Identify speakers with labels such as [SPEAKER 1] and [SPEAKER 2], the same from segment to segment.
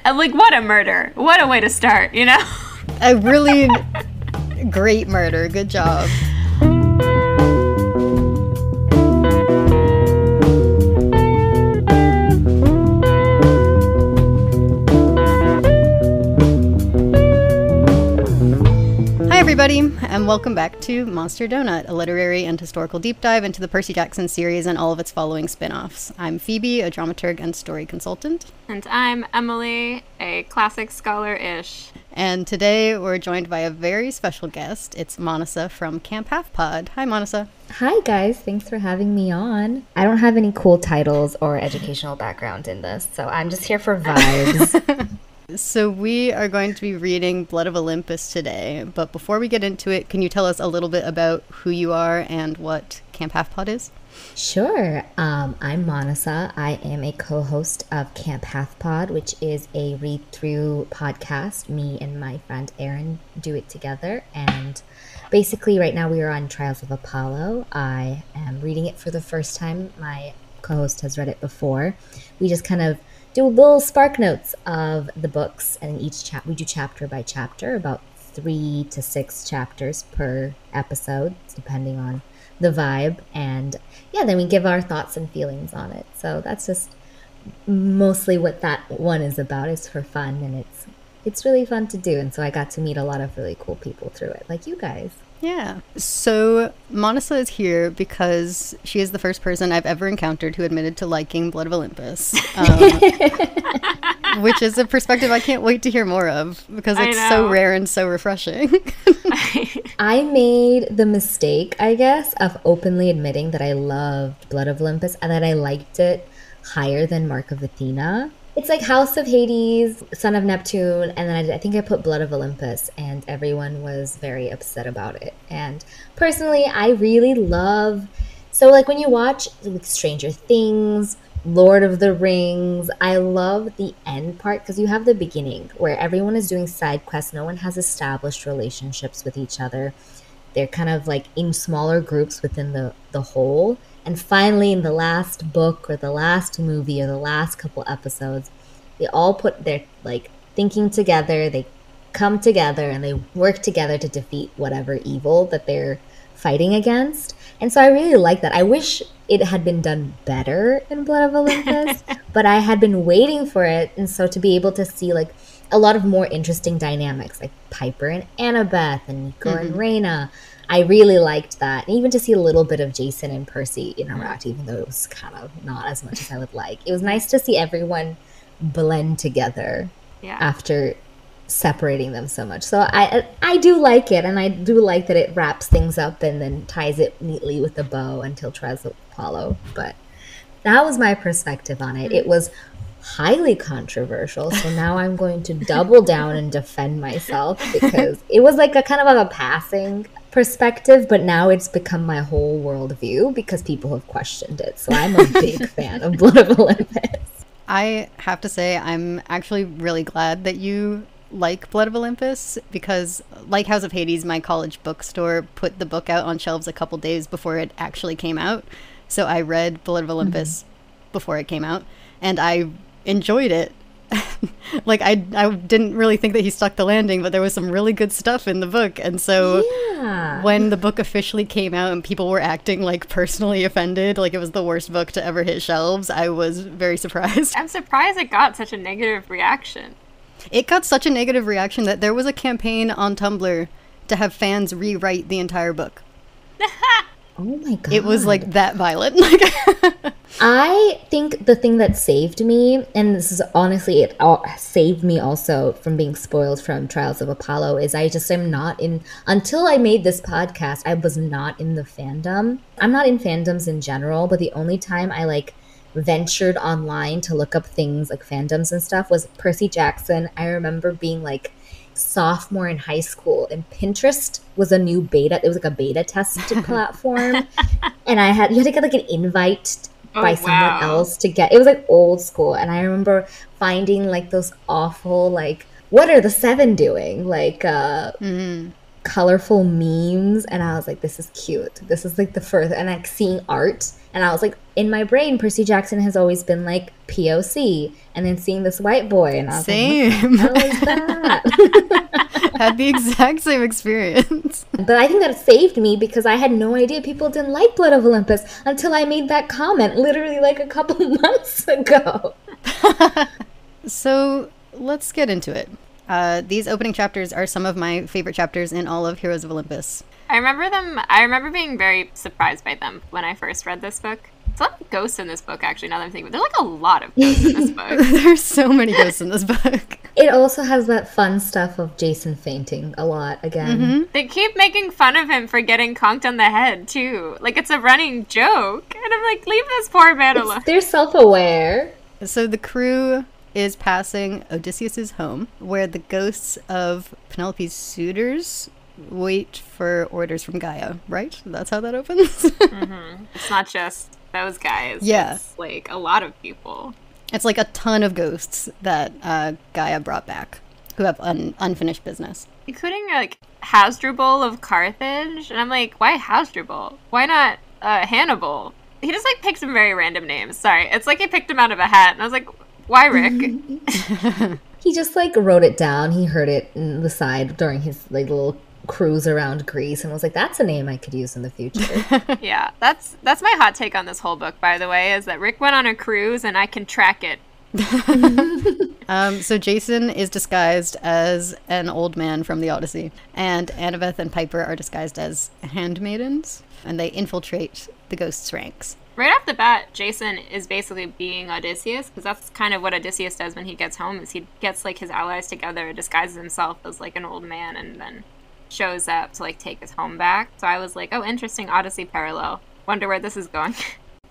[SPEAKER 1] Like, what a murder. What a way to start, you know?
[SPEAKER 2] A really great murder. Good job. Hi everybody, and welcome back to Monster Donut, a literary and historical deep dive into the Percy Jackson series and all of its following spin-offs. I'm Phoebe, a dramaturg and story consultant.
[SPEAKER 1] And I'm Emily, a classic scholar-ish.
[SPEAKER 2] And today we're joined by a very special guest. It's Manasa from Camp Half Pod. Hi, Manasa.
[SPEAKER 3] Hi, guys. Thanks for having me on. I don't have any cool titles or educational background in this, so I'm just here for vibes.
[SPEAKER 2] So we are going to be reading Blood of Olympus today, but before we get into it, can you tell us a little bit about who you are and what Camp Half Pod is?
[SPEAKER 3] Sure. I'm Manasa. I am a co-host of Camp Half Pod, which is a read-through podcast. Me and my friend Erin do it together, and basically right now we are on Trials of Apollo. I am reading it for the first time. My co-host has read it before. We just kind of do little spark notes of the books, and we do chapter by chapter, about 3 to 6 chapters per episode, depending on the vibe, and yeah, then we give our thoughts and feelings on it. So that's just mostly what that one is about. It's for fun, and it's really fun to do, and so I got to meet a lot of really cool people through it, like you guys.
[SPEAKER 2] Yeah. So Manasa is here because she is the first person I've ever encountered who admitted to liking Blood of Olympus, which is a perspective I can't wait to hear more of because it's so rare and so refreshing.
[SPEAKER 3] I made the mistake, I guess, of openly admitting that I loved Blood of Olympus and that I liked it higher than Mark of Athena. It's like House of Hades, Son of Neptune, and then I think I put Blood of Olympus, and everyone was very upset about it. And personally, I really love... So, like, when you watch like Stranger Things, Lord of the Rings, I love the end part, because you have the beginning, where everyone is doing side quests. No one has established relationships with each other. They're kind of, like, in smaller groups within the whole. And finally, in the last book or the last movie or the last couple episodes, they all put their, like, thinking together, they come together, and they work together to defeat whatever evil that they're fighting against. And so I really like that. I wish it had been done better in Blood of Olympus, but I had been waiting for it. And so to be able to see, like, a lot of more interesting dynamics, like Piper and Annabeth and Nico and Reyna, I really liked that. And even to see a little bit of Jason and Percy interact, even though it was kind of not as much as I would like. It was nice to see everyone blend together after separating them so much. So I do like it, and I do like that it wraps things up and then ties it neatly with a bow until Trials of Apollo. But that was my perspective on it. It was highly controversial, so now I'm going to double down and defend myself because it was like a kind of like a passing perspective, but now it's become my whole worldview because people have questioned it. So I'm a big fan of Blood of Olympus.
[SPEAKER 2] I have to say I'm actually really glad that you like Blood of Olympus because, like House of Hades, my college bookstore put the book out on shelves a couple days before it actually came out. So I read Blood of Olympus before it came out, and I enjoyed it. Like I didn't really think that he stuck the landing, but there was some really good stuff in the book. And so when the book officially came out and people were acting like personally offended, like it was the worst book to ever hit shelves, I was very surprised.
[SPEAKER 1] I'm surprised it got such a negative reaction.
[SPEAKER 2] It got such a negative reaction that there was a campaign on Tumblr to have fans rewrite the entire book.
[SPEAKER 3] Oh my god.
[SPEAKER 2] It was like that violent.
[SPEAKER 3] I think the thing that saved me, and this is honestly, it saved me also from being spoiled from Trials of Apollo, is I just am not in, until I made this podcast, I was not in the fandom. I'm not in fandoms in general, but the only time I like ventured online to look up things like fandoms and stuff was Percy Jackson. I remember being like sophomore in high school, and Pinterest was a new beta. It was like a beta test platform, and you had to get like an invite by someone else to get. It was like old school, and I remember finding like those awful like, what are the 7 doing? Like colorful memes, and I was like, this is cute. This is like the first, and like seeing art And I was like, in my brain, Percy Jackson has always been like POC. And then seeing this white boy, and I was
[SPEAKER 2] Same.
[SPEAKER 3] like, what the hell is that?
[SPEAKER 2] Had the exact same experience.
[SPEAKER 3] But I think that saved me because I had no idea people didn't like Blood of Olympus until I made that comment literally like a couple months ago.
[SPEAKER 2] So let's get into it. These opening chapters are some of my favorite chapters in all of Heroes of Olympus.
[SPEAKER 1] I remember being very surprised by them when I first read this book. There's a lot of ghosts in this book, actually, now that I'm thinking about it. There's like a lot of ghosts in this book.
[SPEAKER 2] There's so many ghosts in this book.
[SPEAKER 3] It also has that fun stuff of Jason fainting a lot again.
[SPEAKER 2] Mm-hmm.
[SPEAKER 1] They keep making fun of him for getting conked on the head, too. Like, it's a running joke. And I'm like, leave this poor man alone.
[SPEAKER 3] They're self-aware.
[SPEAKER 2] So the crew is passing Odysseus's home, where the ghosts of Penelope's suitors wait for orders from Gaia, right? That's how that opens?
[SPEAKER 1] Mm-hmm. It's not just those guys.
[SPEAKER 2] Yeah.
[SPEAKER 1] It's like a lot of people.
[SPEAKER 2] It's like a ton of ghosts that Gaia brought back who have unfinished business.
[SPEAKER 1] Including, like, Hasdrubal of Carthage. And I'm like, why Hasdrubal? Why not Hannibal? He just, like, picked some very random names. Sorry. It's like he picked them out of a hat. And I was like, why Rick?
[SPEAKER 3] He just, like, wrote it down. He heard it in the side during his, like, little cruise around Greece and was like, that's a name I could use in the future.
[SPEAKER 1] Yeah, that's my hot take on this whole book, by the way, is that Rick went on a cruise and I can track it.
[SPEAKER 2] So Jason is disguised as an old man from the Odyssey, and Annabeth and Piper are disguised as handmaidens, and they infiltrate the ghosts' ranks.
[SPEAKER 1] Right off the bat, Jason is basically being Odysseus, because that's kind of what Odysseus does when he gets home, is he gets, like, his allies together, disguises himself as, like, an old man, and then shows up to, like, take his home back. So I was like, oh, interesting Odyssey parallel. Wonder where this is going.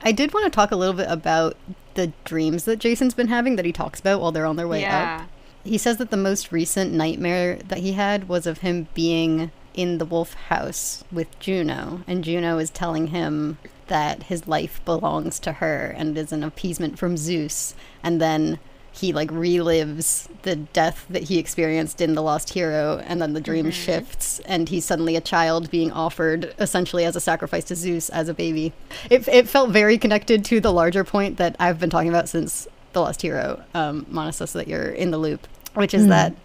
[SPEAKER 2] I did want to talk a little bit about the dreams that Jason's been having that he talks about while they're on their way up. He says that the most recent nightmare that he had was of him being in the wolf house with Juno, and Juno is telling him that his life belongs to her and is an appeasement from Zeus, and then he, like, relives the death that he experienced in The Lost Hero, and then the dream shifts, and he's suddenly a child being offered essentially as a sacrifice to Zeus as a baby. It felt very connected to the larger point that I've been talking about since The Lost Hero, Manasa, so that you're in the loop, which is that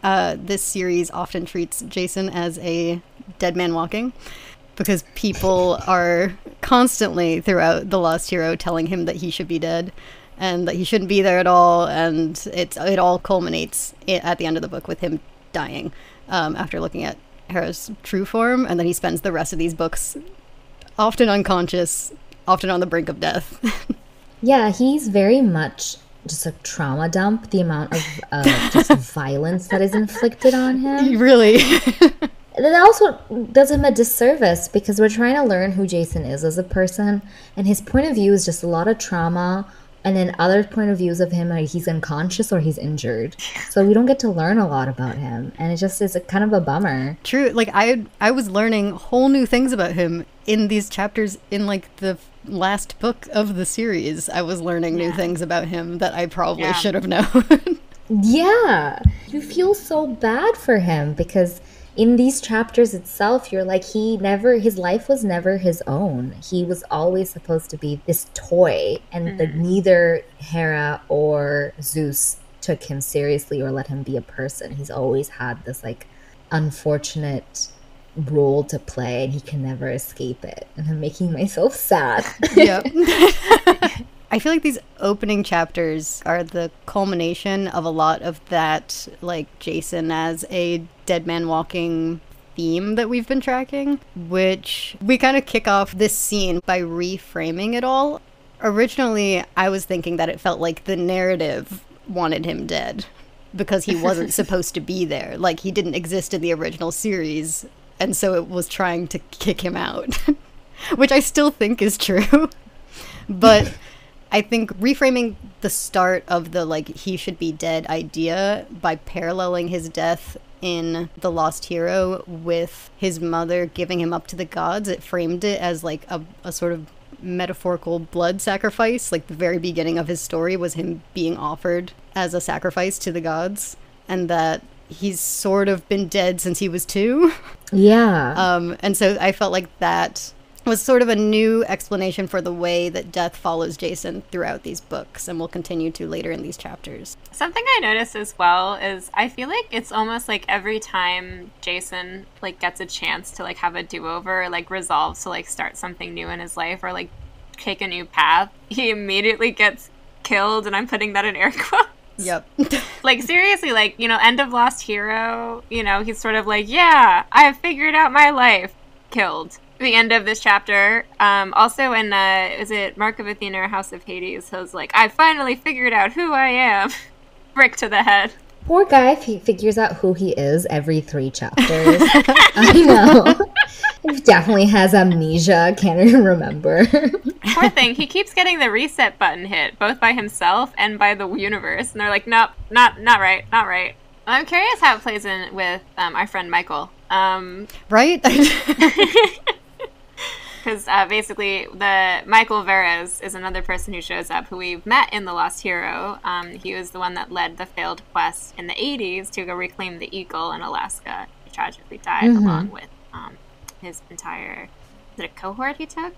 [SPEAKER 2] this series often treats Jason as a dead man walking, because people are constantly throughout The Lost Hero telling him that he should be dead, and that he shouldn't be there at all, and it all culminates at the end of the book with him dying after looking at Hera's true form, and then he spends the rest of these books often unconscious, often on the brink of death.
[SPEAKER 3] Yeah, he's very much just a trauma dump, the amount of just violence that is inflicted on him.
[SPEAKER 2] Really.
[SPEAKER 3] That also does him a disservice because we're trying to learn who Jason is as a person, and his point of view is just a lot of trauma. And then other point of views of him are he's unconscious or he's injured. So we don't get to learn a lot about him. And it just is a kind of a bummer.
[SPEAKER 2] True. Like, I was learning whole new things about him in these chapters in, like, the last book of the series. I was learning new things about him that I probably should have known.
[SPEAKER 3] Yeah. You feel so bad for him because in these chapters itself, you're like, his life was never his own. He was always supposed to be this toy, and neither Hera or Zeus took him seriously or let him be a person. He's always had this, like, unfortunate role to play, and he can never escape it. And I'm making myself sad.
[SPEAKER 2] Yep. I feel like these opening chapters are the culmination of a lot of that, like, Jason as a dead man walking theme that we've been tracking, which we kind of kick off this scene by reframing it all. Originally, I was thinking that it felt like the narrative wanted him dead because he wasn't supposed to be there. Like, he didn't exist in the original series, and so it was trying to kick him out, which I still think is true. But I think reframing the start of the, like, he should be dead idea by paralleling his death in The Lost Hero with his mother giving him up to the gods, it framed it as, like, a sort of metaphorical blood sacrifice. Like, the very beginning of his story was him being offered as a sacrifice to the gods, and that he's sort of been dead since he was 2.
[SPEAKER 3] Yeah.
[SPEAKER 2] And so I felt like that was sort of a new explanation for the way that death follows Jason throughout these books and will continue to later in these chapters.
[SPEAKER 1] Something I noticed as well is I feel like it's almost like every time Jason like gets a chance to like have a do-over, like resolves to like start something new in his life or like take a new path, he immediately gets killed, and I'm putting that in air quotes.
[SPEAKER 2] Yep.
[SPEAKER 1] Like, seriously, like, you know, end of Lost Hero, you know, he's sort of like, yeah, I have figured out my life. Killed. The end of this chapter. Also in, is it Mark of Athena or House of Hades? So it's like, I finally figured out who I am. Brick to the head.
[SPEAKER 3] Poor guy figures out who he is every 3 chapters. I know. He definitely has amnesia, can't even remember.
[SPEAKER 1] Poor thing, he keeps getting the reset button hit, both by himself and by the universe. And they're like, nope, not right, not right. I'm curious how it plays in with our friend Michael.
[SPEAKER 2] Right?
[SPEAKER 1] Because basically, the Michael Veras is another person who shows up who we've met in The Lost Hero. He was the one that led the failed quest in the 80s to go reclaim the eagle in Alaska. He tragically died along with his entire, is it a cohort he took?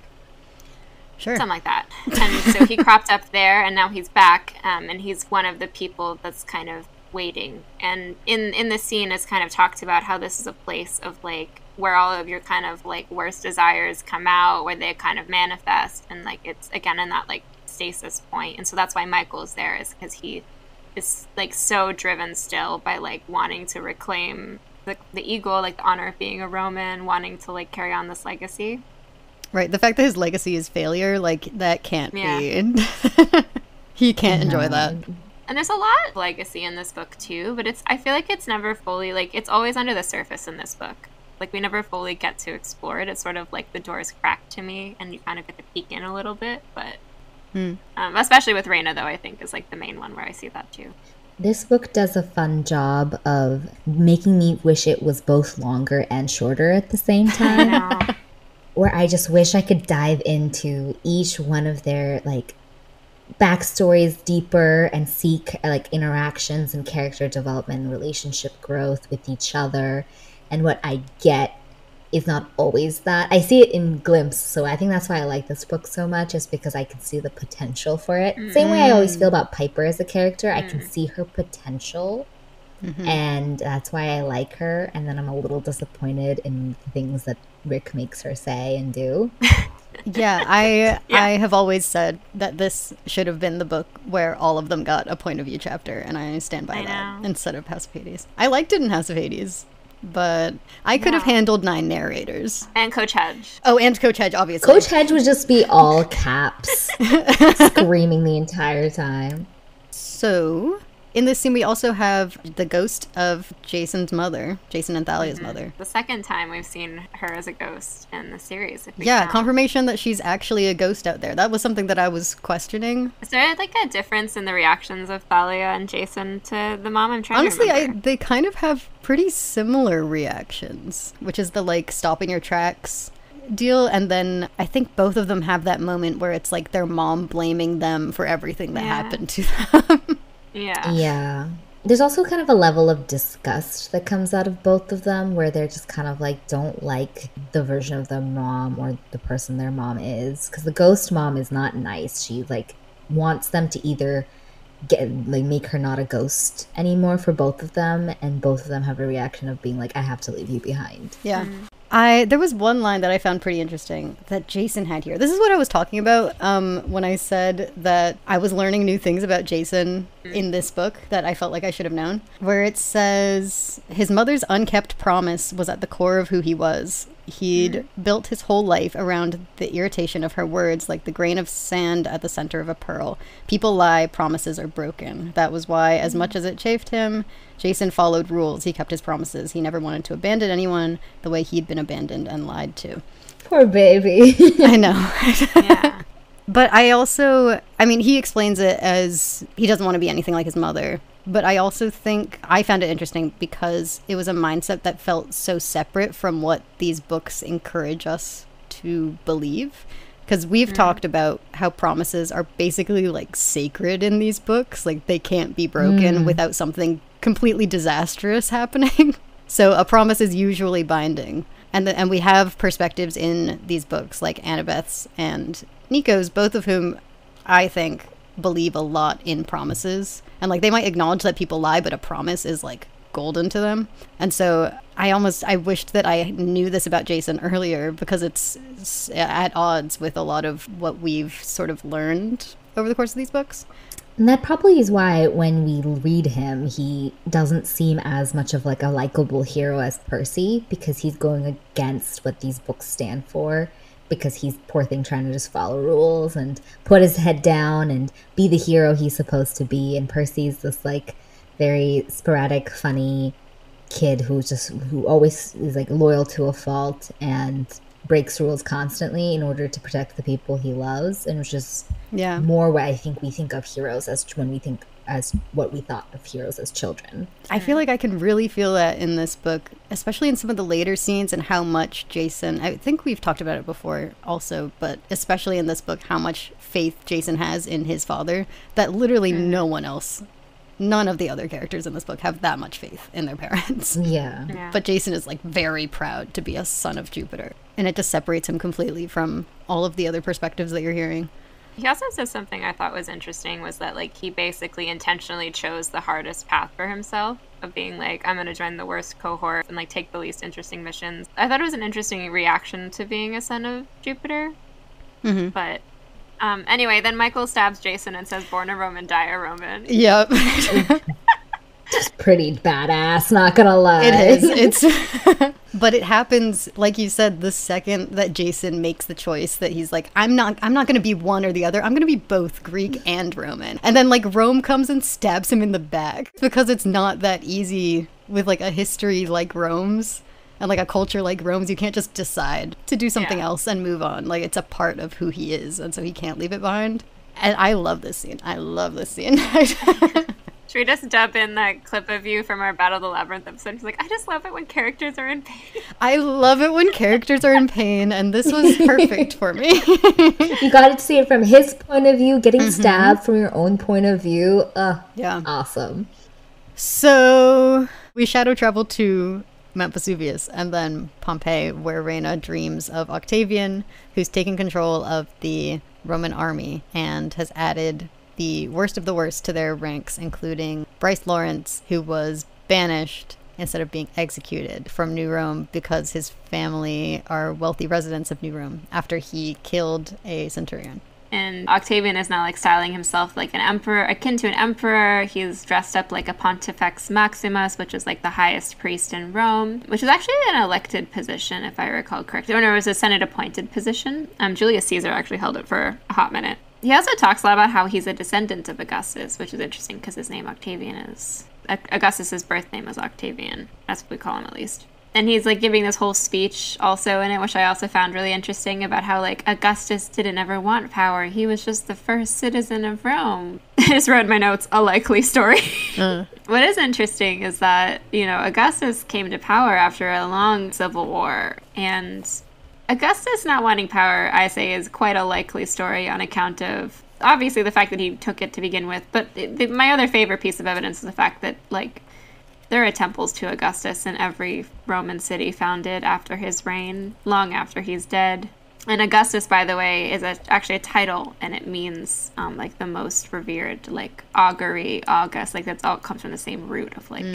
[SPEAKER 2] Sure.
[SPEAKER 1] Something like that. And so he cropped up there, and now he's back, and he's one of the people that's kind of waiting. And in the scene, it's kind of talked about how this is a place of, like, where all of your kind of, like, worst desires come out, where they kind of manifest, and, like, it's, again, in that, like, stasis point. And so that's why Michael's there, is because he is, like, so driven still by, like, wanting to reclaim the eagle, like, the honor of being a Roman, wanting to, like, carry on this legacy.
[SPEAKER 2] Right, the fact that his legacy is failure, like, that can't be. He can't enjoy that.
[SPEAKER 1] And there's a lot of legacy in this book, too, but I feel like it's never fully, like, it's always under the surface in this book. Like, we never fully get to explore it. It's sort of like the door's cracked to me, and you kind of get to peek in a little bit, but... especially with Reyna, though, I think, is, like, the main one where I see that, too.
[SPEAKER 3] This book does a fun job of making me wish it was both longer and shorter at the same time.
[SPEAKER 1] I know.
[SPEAKER 3] Where I just wish I could dive into each one of their, like, backstories deeper and seek, like, interactions and character development and relationship growth with each other. And what I get is not always that. I see it in glimpses, so I think that's why I like this book so much, is because I can see the potential for it. Same way I always feel about Piper as a character. I can see her potential, and that's why I like her. And then I'm a little disappointed in things that Rick makes her say and do.
[SPEAKER 2] I have always said that this should have been the book where all of them got a point of view chapter, and I stand by that instead of House of Hades. I liked it in House of Hades, but I could have handled 9 narrators.
[SPEAKER 1] And Coach Hedge.
[SPEAKER 2] Oh, and Coach Hedge, obviously.
[SPEAKER 3] Coach Hedge would just be all caps, screaming the entire time.
[SPEAKER 2] So, in this scene, we also have the ghost of Jason's mother, Jason and Thalia's mother.
[SPEAKER 1] The second time we've seen her as a ghost in the series. If we count.
[SPEAKER 2] Confirmation that she's actually a ghost out there. That was something that I was questioning.
[SPEAKER 1] Is there, like, a difference in the reactions of Thalia and Jason to the mom? I'm trying
[SPEAKER 2] Honestly,
[SPEAKER 1] to remember.
[SPEAKER 2] they kind of have pretty similar reactions, which is the, like, stopping your tracks deal. And then I think both of them have that moment where it's like their mom blaming them for everything that happened to them.
[SPEAKER 3] Yeah. There's also kind of a level of disgust that comes out of both of them, where they're just kind of like don't like the version of their mom or the person their mom is. Because the ghost mom is not nice. She, like, wants them to either make her not a ghost anymore for both of them, and both of them have a reaction of being like, I have to leave you behind.
[SPEAKER 2] Yeah. There was one line that I found pretty interesting that Jason had here. This is what I was talking about when I said that I was learning new things about Jason in this book that I felt like I should have known. Where it says, his mother's unkept promise was at the core of who he was. He'd built his whole life around the irritation of her words, like the grain of sand at the center of a pearl. People lie, promises are broken. That was why, as much as it chafed him, Jason followed rules. He kept his promises. He never wanted to abandon anyone the way he'd been abandoned and lied to.
[SPEAKER 3] Poor baby.
[SPEAKER 2] I know. Yeah. But I also, I mean, he explains it as he doesn't want to be anything like his mother. But I also think I found it interesting because it was a mindset that felt so separate from what these books encourage us to believe. Because we've talked about how promises are basically like sacred in these books. Like they can't be broken without something completely disastrous happening. So a promise is usually binding. And we have perspectives in these books like Annabeth's and Nico's, both of whom I think believe a lot in promises. And like they might acknowledge that people lie, but a promise is like golden to them. And so I wished that I knew this about Jason earlier, because it's at odds with a lot of what we've sort of learned over the course of these books.
[SPEAKER 3] And that probably is why when we read him, he doesn't seem as much of like a likable hero as Percy, because he's going against what these books stand for, because he's, poor thing, trying to just follow rules and put his head down and be the hero he's supposed to be. And Percy's this like very sporadic, funny kid who always is like loyal to a fault and breaks rules constantly in order to protect the people he loves, and which is more what I think we think of heroes as when we think as what we thought of heroes as children.
[SPEAKER 2] I feel like I can really feel that in this book, especially in some of the later scenes, and how much Jason, I think we've talked about it before also, but especially in this book, how much faith Jason has in his father that literally none of the other characters in this book have that much faith in their parents.
[SPEAKER 3] Yeah.
[SPEAKER 2] But Jason is like very proud to be a son of Jupiter. And it just separates him completely from all of the other perspectives that you're hearing.
[SPEAKER 1] He also says something I thought was interesting, was that like he basically intentionally chose the hardest path for himself, of being like, I'm going to join the worst cohort and like take the least interesting missions. I thought it was an interesting reaction to being a son of Jupiter.
[SPEAKER 2] Mm-hmm.
[SPEAKER 1] But anyway, then Michael stabs Jason and says, born a Roman, die a Roman.
[SPEAKER 2] Yep.
[SPEAKER 3] It's pretty badass, not gonna lie.
[SPEAKER 2] It is. It's but it happens, like you said, the second that Jason makes the choice that he's like, I'm not gonna be one or the other. I'm gonna be both Greek and Roman. And then like Rome comes and stabs him in the back, because it's not that easy with like a history like Rome's and like a culture like Rome's. You can't just decide to do something else and move on. Like it's a part of who he is, and so he can't leave it behind. And I love this scene.
[SPEAKER 1] Should we just dub in that clip of you from our Battle of the Labyrinth episode? He's like, I just love it when characters are in pain.
[SPEAKER 2] I love it when characters are in pain, and this was perfect for me.
[SPEAKER 3] You got to see it from his point of view, getting stabbed from your own point of view.
[SPEAKER 2] Yeah.
[SPEAKER 3] Awesome.
[SPEAKER 2] So we shadow travel to Mount Vesuvius and then Pompeii, where Reina dreams of Octavian, who's taken control of the Roman army and has added the worst of the worst to their ranks, including Bryce Lawrence, who was banished instead of being executed from New Rome because his family are wealthy residents of New Rome after he killed a centurion.
[SPEAKER 1] And Octavian is now like styling himself like an emperor, akin to an emperor. He's dressed up like a Pontifex Maximus, which is like the highest priest in Rome, which is actually an elected position, if I recall correctly. Oh no, it was a Senate-appointed position. Julius Caesar actually held it for a hot minute. He also talks a lot about how he's a descendant of Augustus, which is interesting because his name Octavian is... Augustus's birth name is Octavian. That's what we call him, at least. And he's like giving this whole speech also in it, which I also found really interesting, about how like Augustus didn't ever want power. He was just the first citizen of Rome. I just wrote in my notes, a likely story. What is interesting is that, you know, Augustus came to power after a long civil war, and Augustus not wanting power, I say, is quite a likely story on account of, obviously, the fact that he took it to begin with. But my other favorite piece of evidence is the fact that, like, there are temples to Augustus in every Roman city founded after his reign, long after he's dead. And Augustus, by the way, is actually a title, and it means, like, the most revered, like, augury, August. Like, that's all comes from the same root of, like,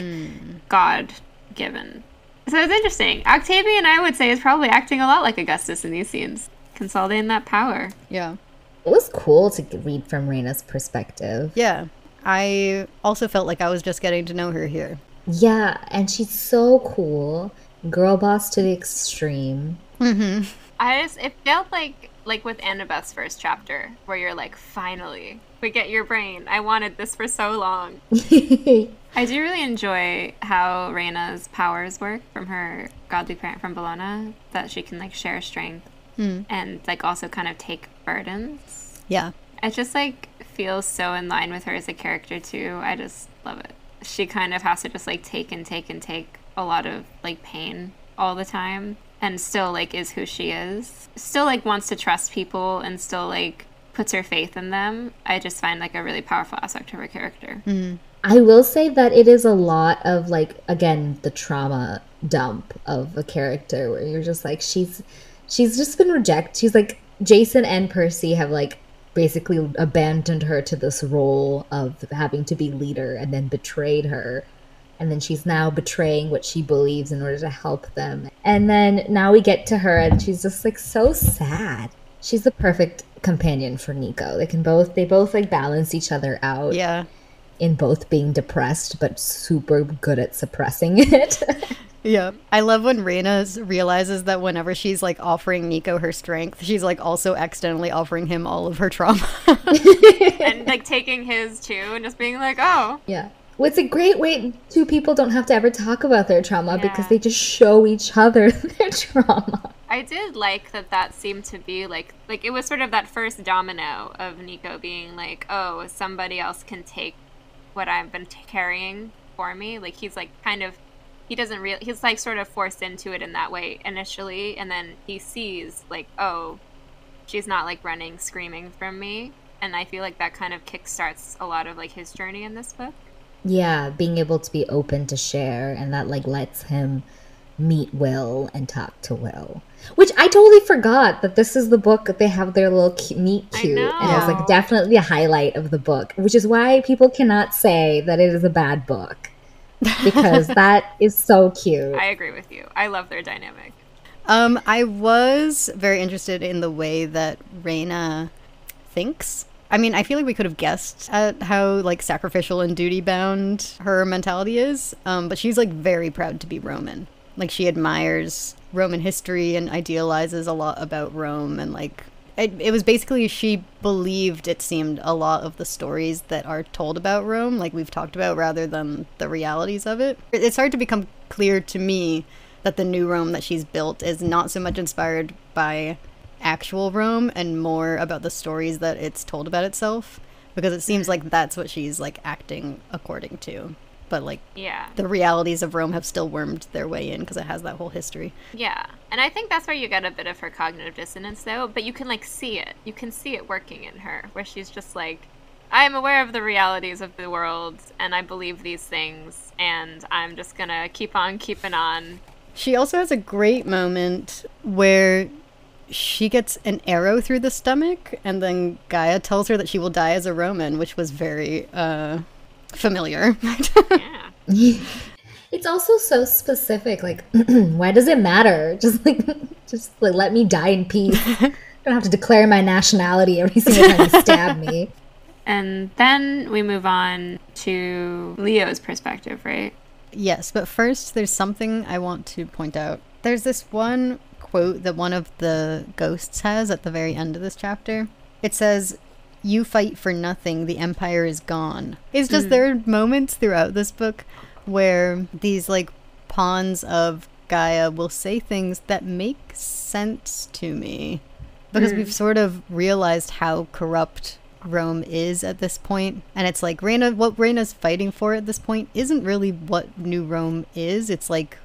[SPEAKER 1] God-given. So it's interesting. Octavian, I would say, is probably acting a lot like Augustus in these scenes, consolidating that power.
[SPEAKER 2] Yeah.
[SPEAKER 3] It was cool to read from Reina's perspective.
[SPEAKER 2] Yeah. I also felt like I was just getting to know her here.
[SPEAKER 3] Yeah, and she's so cool. Girl boss to the extreme.
[SPEAKER 2] Mm-hmm.
[SPEAKER 1] It felt like with Annabeth's first chapter, where you're like, finally, we get your brain. I wanted this for so long. I do really enjoy how Reina's powers work from her godly parent from Bologna, that she can like share strength and like also kind of take burdens.
[SPEAKER 2] Yeah.
[SPEAKER 1] It just like feels so in line with her as a character too. I just love it. She kind of has to just like take a lot of like pain all the time, and still like is who she is. Still like wants to trust people and still like puts her faith in them. I just find like a really powerful aspect of her character.
[SPEAKER 3] I will say that it is a lot of like, again, the trauma dump of a character where you're just like, she's just been rejected. She's like, Jason and Percy have like basically abandoned her to this role of having to be leader and then betrayed her. And then she's now betraying what she believes in order to help them. And then now we get to her and she's just like so sad. She's the perfect companion for Nico. They both like balance each other out.
[SPEAKER 2] Yeah.
[SPEAKER 3] In both being depressed but super good at suppressing it.
[SPEAKER 2] Yeah. I love when Reyna realizes that whenever she's like offering Nico her strength, she's like also accidentally offering him all of her trauma.
[SPEAKER 1] And like taking his too and just being like, oh.
[SPEAKER 3] Yeah. Well, it's a great way. Two people don't have to ever talk about their trauma because they just show each other their trauma.
[SPEAKER 1] I did like that seemed to be like it was sort of that first domino of Nico being like, oh, somebody else can take what I've been carrying for me. Like he's like kind of, he's like sort of forced into it in that way initially, and then he sees like, oh, she's not like running screaming from me, and I feel like that kind of kickstarts a lot of like his journey in this book.
[SPEAKER 3] Yeah, being able to be open to share, and that like lets him meet Will and talk to Will. Which I totally forgot that this is the book that they have their little meet cute, and it was like definitely a highlight of the book, which is why people cannot say that it is a bad book, because that is so cute.
[SPEAKER 1] I agree with you. I love their dynamic.
[SPEAKER 2] I was very interested in the way that Reyna thinks. I mean, I feel like we could have guessed at how like sacrificial and duty bound her mentality is, but she's like very proud to be Roman. Like she admires Roman history and idealizes a lot about Rome, and like it was basically she believed, it seemed, a lot of the stories that are told about Rome, like we've talked about, rather than the realities of it. It's hard to become clear to me that the new Rome that she's built is not so much inspired by actual Rome and more about the stories that it's told about itself, because it seems like that's what she's like acting according to. But like,
[SPEAKER 1] yeah,
[SPEAKER 2] the realities of Rome have still wormed their way in because it has that whole history.
[SPEAKER 1] Yeah, and I think that's where you get a bit of her cognitive dissonance, though. But you can like see it. You can see it working in her, where she's just like, I am aware of the realities of the world, and I believe these things, and I'm just gonna keep on keeping on.
[SPEAKER 2] She also has a great moment where she gets an arrow through the stomach, and then Gaia tells her that she will die as a Roman, which was very familiar.
[SPEAKER 1] Yeah.
[SPEAKER 3] It's also so specific. Like, why does it matter? Just like let me die in peace. I don't have to declare my nationality every single time you stab me.
[SPEAKER 1] And then we move on to Leo's perspective, right?
[SPEAKER 2] Yes, but first there's something I want to point out. There's this one quote that one of the ghosts has at the very end of this chapter. It says, "You fight for nothing, the empire is gone." It's just there are moments throughout this book where these like pawns of Gaia will say things that make sense to me, because we've sort of realized how corrupt Rome is at this point. And it's like what Reyna's fighting for at this point isn't really what New Rome is. It's like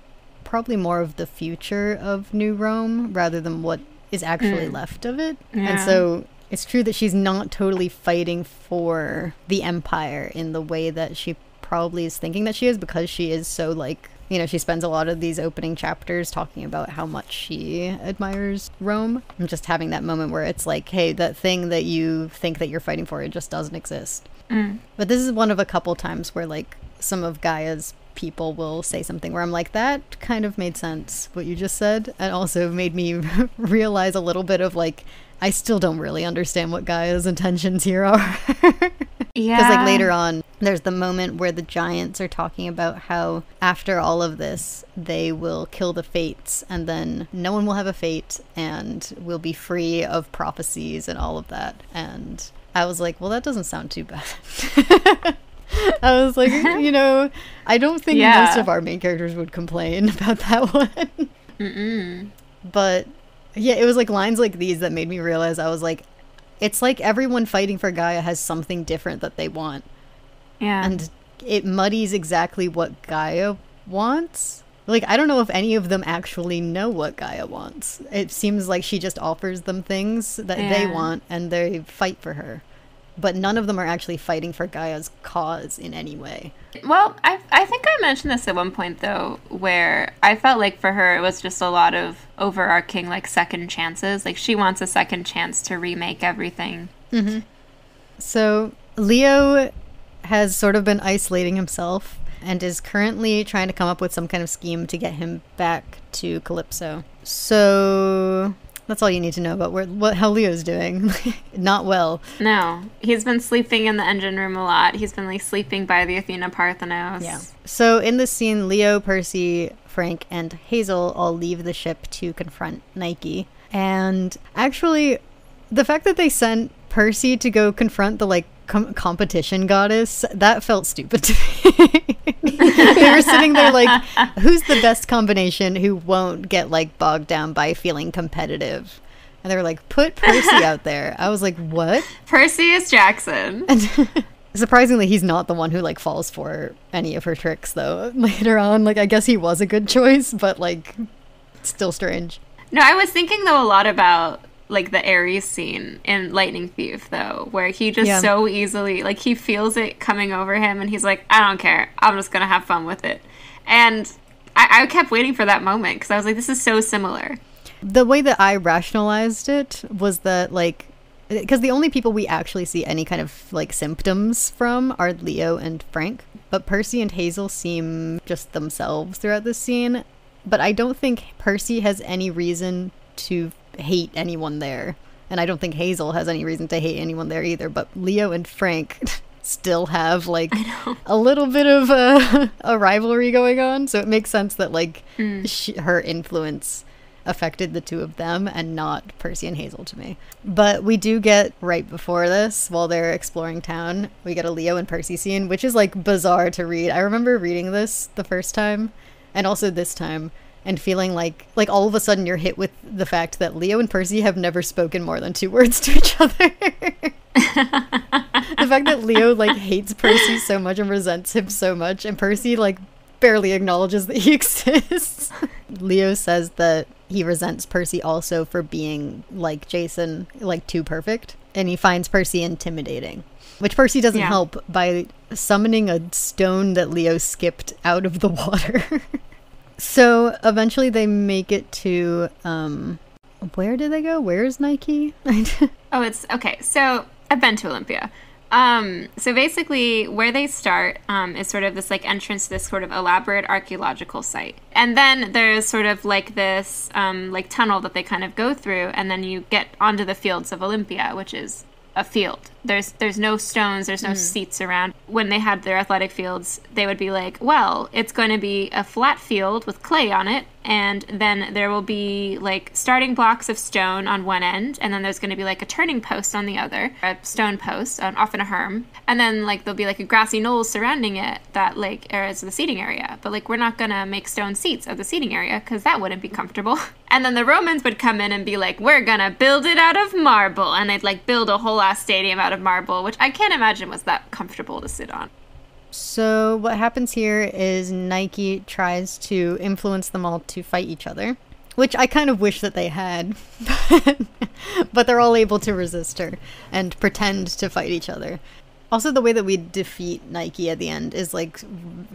[SPEAKER 2] probably more of the future of New Rome rather than what is actually left of it.
[SPEAKER 1] Yeah.
[SPEAKER 2] And so it's true that she's not totally fighting for the empire in the way that she probably is thinking that she is, because she is so like, you know, she spends a lot of these opening chapters talking about how much she admires Rome. And just having that moment where it's like, hey, that thing that you think that you're fighting for, it just doesn't exist. But this is one of a couple times where like some of Gaia's people will say something where I'm like, that kind of made sense, what you just said, and also made me realize a little bit of like, I still don't really understand what Gaia's intentions here are.
[SPEAKER 1] Yeah.
[SPEAKER 2] Because like later on, there's the moment where the giants are talking about how after all of this, they will kill the fates, and then no one will have a fate, and we'll be free of prophecies and all of that. And I was like, well, that doesn't sound too bad. I was like, you know, I don't think most of our main characters would complain about that one. But yeah, it was like lines like these that made me realize, I was like, it's like everyone fighting for Gaia has something different that they want.
[SPEAKER 1] Yeah.
[SPEAKER 2] And it muddies exactly what Gaia wants. Like, I don't know if any of them actually know what Gaia wants. It seems like she just offers them things that they want, and they fight for her. but none of them are actually fighting for Gaia's cause in any way.
[SPEAKER 1] Well, I think I mentioned this at one point, though, where I felt like for her it was just a lot of overarching, like, second chances. Like, she wants a second chance to remake everything.
[SPEAKER 2] Mm-hmm. So Leo has sort of been isolating himself and is currently trying to come up with some kind of scheme to get him back to Calypso. So that's all you need to know about how Leo's doing. Not well.
[SPEAKER 1] No. He's been sleeping in the engine room a lot. He's been, like, sleeping by the Athena Parthenos.
[SPEAKER 2] Yeah. So in this scene, Leo, Percy, Frank, and Hazel all leave the ship to confront Nike. And actually, the fact that they sent Percy to go confront the, like, competition goddess, that felt stupid to me. They were sitting there like, who's the best combination who won't get, like, bogged down by feeling competitive? And they were like, put Percy out there. I was like, what?
[SPEAKER 1] Perseus Jackson.
[SPEAKER 2] And surprisingly, he's not the one who, like, falls for any of her tricks, though. Later on, like, I guess he was a good choice, but, like, still strange.
[SPEAKER 1] No, I was thinking, though, a lot about, like, the Ares scene in Lightning Thief, though, where he just so easily, like, he feels it coming over him, and he's like, I don't care. I'm just gonna have fun with it. And I kept waiting for that moment, because I was like, this is so similar.
[SPEAKER 2] The way that I rationalized it was that, like, because the only people we actually see any kind of, like, symptoms from are Leo and Frank, but Percy and Hazel seem just themselves throughout this scene. But I don't think Percy has any reason to hate anyone there, and I don't think Hazel has any reason to hate anyone there either, but Leo and Frank still have, like, a little bit of a rivalry going on, so it makes sense that, like, her influence affected the two of them and not Percy and Hazel to me. But we do get, right before this, while they're exploring town, we get a Leo and Percy scene, which is, like, bizarre to read. I remember reading this the first time and also this time and feeling like all of a sudden you're hit with the fact that Leo and Percy have never spoken more than 2 words to each other. The fact that Leo, like, hates Percy so much and resents him so much, and Percy, like, barely acknowledges that he exists. Leo says that he resents Percy also for being, like Jason, like, too perfect, and he finds Percy intimidating, which Percy doesn't help by summoning a stone that Leo skipped out of the water. So eventually they make it to, where did they go? Where's Nike?
[SPEAKER 1] Oh, it's, okay, so I've been to Olympia. So basically where they start is sort of this, like, entrance to this sort of elaborate archaeological site. And then there's sort of, like, this, like, tunnel that they kind of go through, and then you get onto the fields of Olympia, which is a field. There's no stones, there's no seats around. When they had their athletic fields, they would be like, well, it's going to be a flat field with clay on it, and then there will be, like, starting blocks of stone on one end, and then there's going to be, like, a turning post on the other, a stone post, often a herm, and then, like, there'll be, like, a grassy knoll surrounding it that, like, is the seating area. But, like, we're not going to make stone seats at the seating area because that wouldn't be comfortable. And then the Romans would come in and be like, we're going to build it out of marble, and they'd, like, build a whole ass stadium out of marble, which I can't imagine was that comfortable to sit on.
[SPEAKER 2] So what happens here is Nike tries to influence them all to fight each other, which I kind of wish that they had, but they're all able to resist her and pretend to fight each other. Also, the way that we defeat Nike at the end is, like,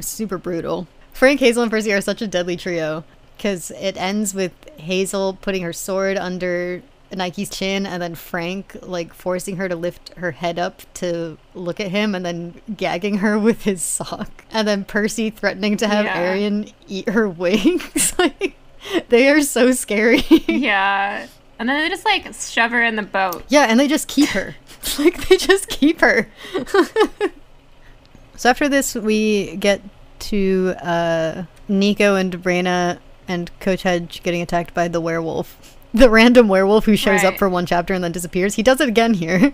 [SPEAKER 2] super brutal. Frank, Hazel, and Percy are such a deadly trio, because it ends with Hazel putting her sword under Nike's chin, and then Frank, like, forcing her to lift her head up to look at him, and then gagging her with his sock, and then Percy threatening to have Arion eat her wings. Like, they are so scary.
[SPEAKER 1] Yeah. And then they just, like, shove her in the boat.
[SPEAKER 2] Yeah, and they just keep her. Like, they just keep her. So after this, we get to Nico and Brena and Coach Hedge getting attacked by the werewolf. The random werewolf who shows up for one chapter and then disappears. He does it again here.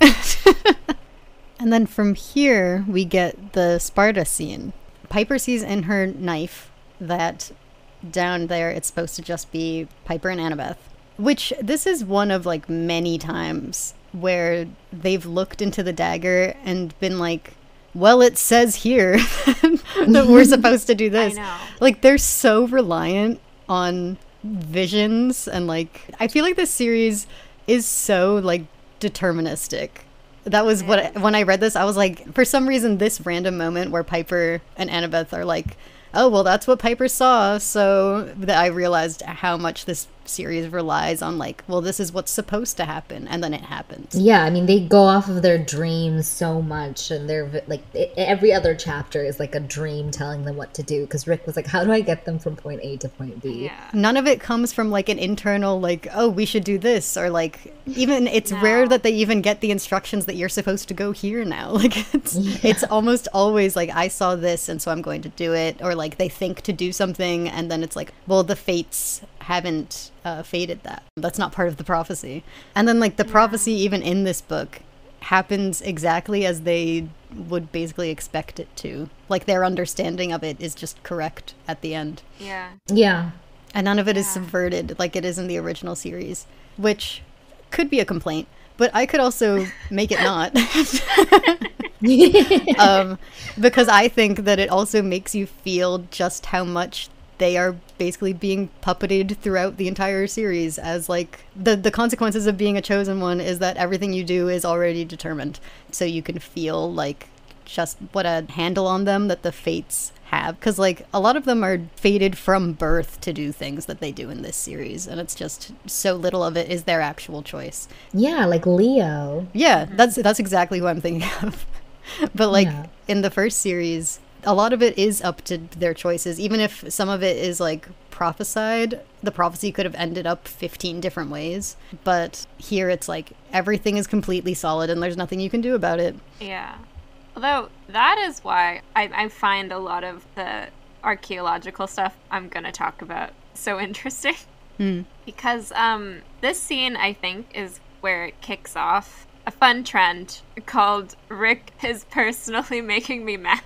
[SPEAKER 2] And then from here, we get the Sparta scene. Piper sees in her knife that down there it's supposed to just be Piper and Annabeth. Which, this is one of, like, many times where they've looked into the dagger and been like, well, it says here that we're supposed to do this.
[SPEAKER 1] I know.
[SPEAKER 2] Like, they're so reliant on visions, and, like, I feel like this series is so, like, deterministic That was when I read this, I was like, for some reason, this random moment where Piper and Annabeth are like, oh, well, that's what Piper saw. So that I realized how much this series relies on, like, well, this is what's supposed to happen, and then it happens.
[SPEAKER 3] Yeah, I mean, they go off of their dreams so much, and they're like, every other chapter is like a dream telling them what to do. Because Rick was like, how do I get them from point A to point B?
[SPEAKER 1] Yeah.
[SPEAKER 2] None of it comes from like an internal, like, oh, we should do this, or like, even it's rare that they even get the instructions that you're supposed to go here now. Like, it's almost always like, I saw this, and so I'm going to do it, or like they think to do something, and then it's like, well, the fates haven't fated that. That's not part of the prophecy. And then like the prophecy even in this book happens exactly as they would basically expect it to. Like their understanding of it is just correct at the end.
[SPEAKER 1] Yeah.
[SPEAKER 3] Yeah.
[SPEAKER 2] And none of it is subverted like it is in the original series, which could be a complaint, but I could also make it not. Because I think that it also makes you feel just how much they are basically being puppeted throughout the entire series as like the consequences of being a chosen one is that everything you do is already determined. So you can feel like just what a handle on them that the fates have. Because like a lot of them are fated from birth to do things that they do in this series. And it's just so little of it is their actual choice.
[SPEAKER 3] Yeah, like Leo.
[SPEAKER 2] Yeah, that's exactly who I'm thinking of. But like in the first series, a lot of it is up to their choices. Even if some of it is like prophesied, the prophecy could have ended up 15 different ways. But here it's like everything is completely solid and there's nothing you can do about it.
[SPEAKER 1] Yeah. Although that is why I find a lot of the archaeological stuff I'm going to talk about so interesting. Because this scene, I think, is where it kicks off a fun trend called Rick is personally making me mad.